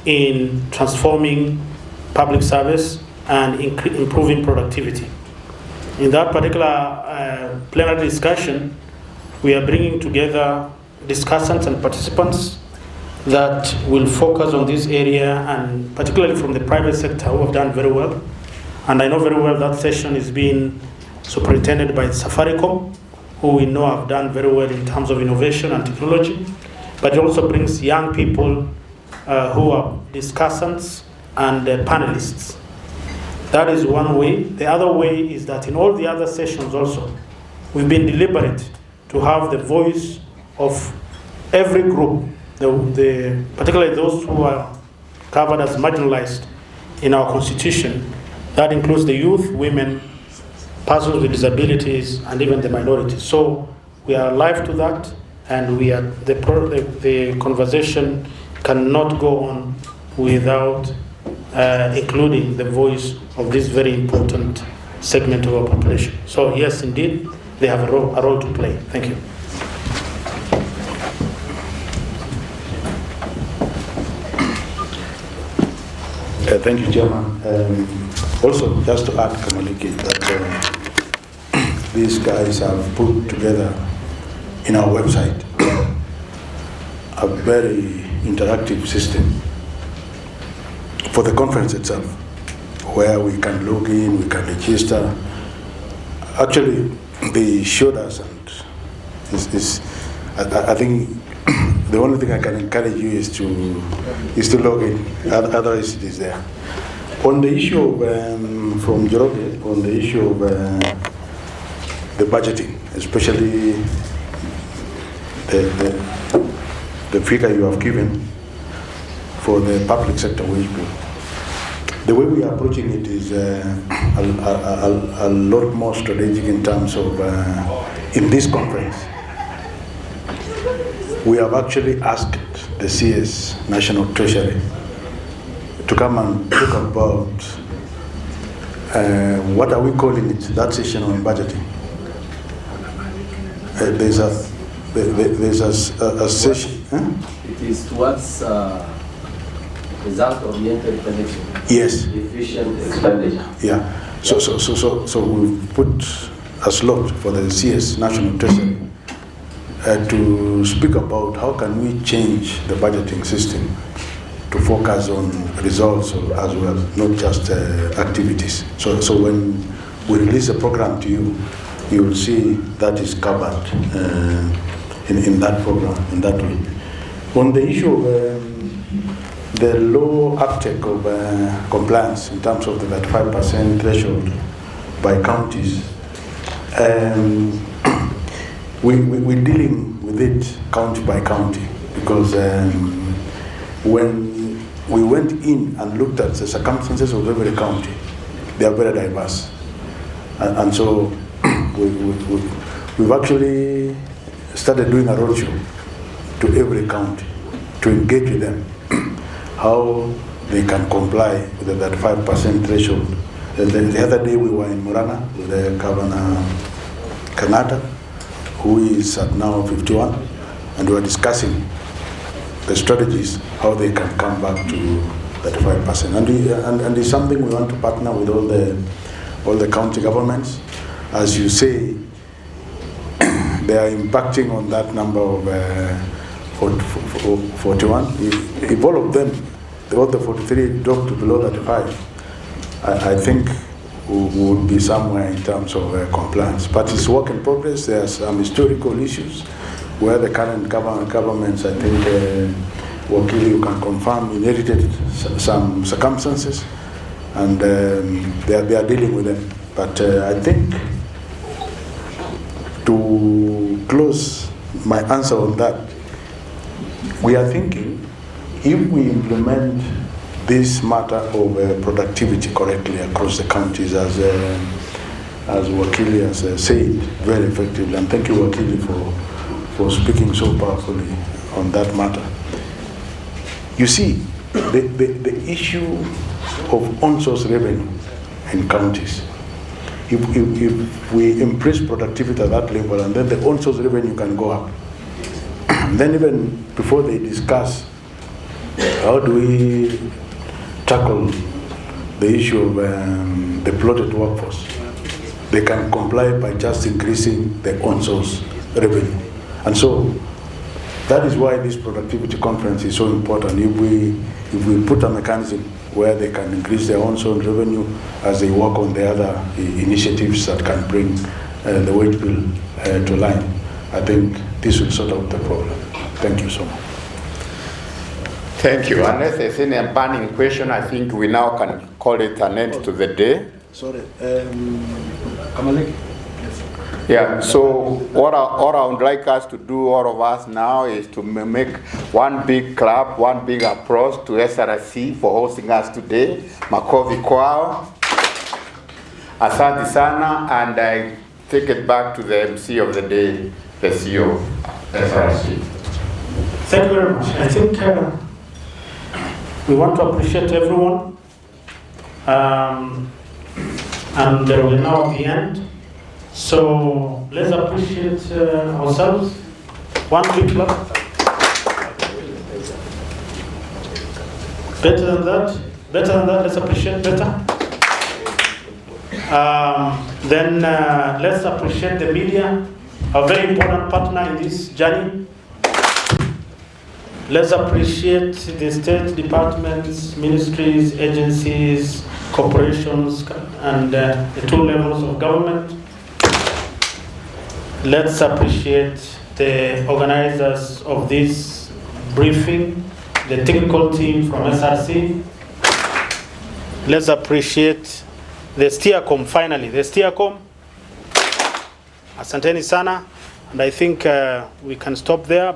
in transforming public service and improving productivity. In that particular plenary discussion, we are bringing together discussants and participants that will focus on this area, and particularly from the private sector who have done very well. And I know very well that session is being superintended by Safaricom, who we know have done very well in terms of innovation and technology, but it also brings young people who are discussants and panelists. That is one way. The other way is that in all the other sessions also, we've been deliberate to have the voice of every group, particularly those who are covered as marginalized in our constitution. That includes the youth, women, persons with disabilities, and even the minorities. So we are alive to that, and we are the conversation cannot go on without including the voice of this very important segment of our population. So yes, indeed, they have a role to play. Thank you. Thank you, Chairman. Also, just to add, Kamaliki, that these guys have put together in our website a very interactive system for the conference itself, where we can log in, we can register. Actually, they showed us, and I think the only thing I can encourage you is to log in. Otherwise, it is there. On the issue of, from Joroge, on the issue of the budgeting, especially the figure you have given for the public sector wage bill. The way we are approaching it is a lot more strategic in terms of, in this conference, we have actually asked the CS National Treasury to come and talk about what are we calling it, that session on budgeting. There's a session. Huh? It is towards result-oriented expenditure. Yes. Efficient expenditure. Yeah. So we've put a slot for the CS National Treasury to speak about how can we change the budgeting system to focus on results as well, not just activities. So when we release a program to you, you will see that is covered in that program, in that way. On the issue of the low uptake of compliance in terms of the 5% threshold by counties, we're dealing with it county by county, because when we went in and looked at the circumstances of every county, they are very diverse. And so we've actually started doing a roadshow to every county to engage with them, how they can comply with that 5% threshold. The other day we were in Murana with the Governor Kanata, who is at now 51, and we were discussing the strategies, how they can come back to that 5%. And it's something we want to partner with all the county governments. As you say, they are impacting on that number of 41. If all of them, all the 43 dropped to below 35, I think we would be somewhere in terms of compliance. But it's work in progress. There are some historical issues where the current governments, I think, Wakili, you can confirm, inherited some circumstances, and they are dealing with them. But I think, to close my answer on that, we are thinking, if we implement this matter of productivity correctly across the counties, as Wakili has said very effectively, and thank you, Wakili, for speaking so powerfully on that matter. You see, the issue of on-source revenue in counties, if we increase productivity at that level, and then the on-source revenue can go up, Then even before they discuss how do we tackle the issue of the plotted workforce, they can comply by just increasing the on-source revenue. And so that is why this productivity conference is so important. If we put a mechanism where they can increase their on-source revenue as they work on the other initiatives that can bring the wage bill to line, I think this will sort out the problem. Thank you so much. Thank you. Unless there's any burning question, I think we now can call it an end to the day. Sorry, Kamalek. Yeah, so what I would like us to do, all of us now, is to make one big clap, one big applause to SRC for hosting us today. Makofi kwao. Asante sana, and I take it back to the MC of the day, the CEO of SRC. Thank you very much. I think we want to appreciate everyone. And we're now at the end. So let's appreciate ourselves. One big clap. Better than that? Better than that? Let's appreciate better. Then let's appreciate the media, a very important partner in this journey. Let's appreciate the state departments, ministries, agencies, corporations, and the two levels of government. Let's appreciate the organizers of this briefing, the technical team from SRC. Let's appreciate the Steercom, finally. The Steercom, asanteni sana, and I think we can stop there.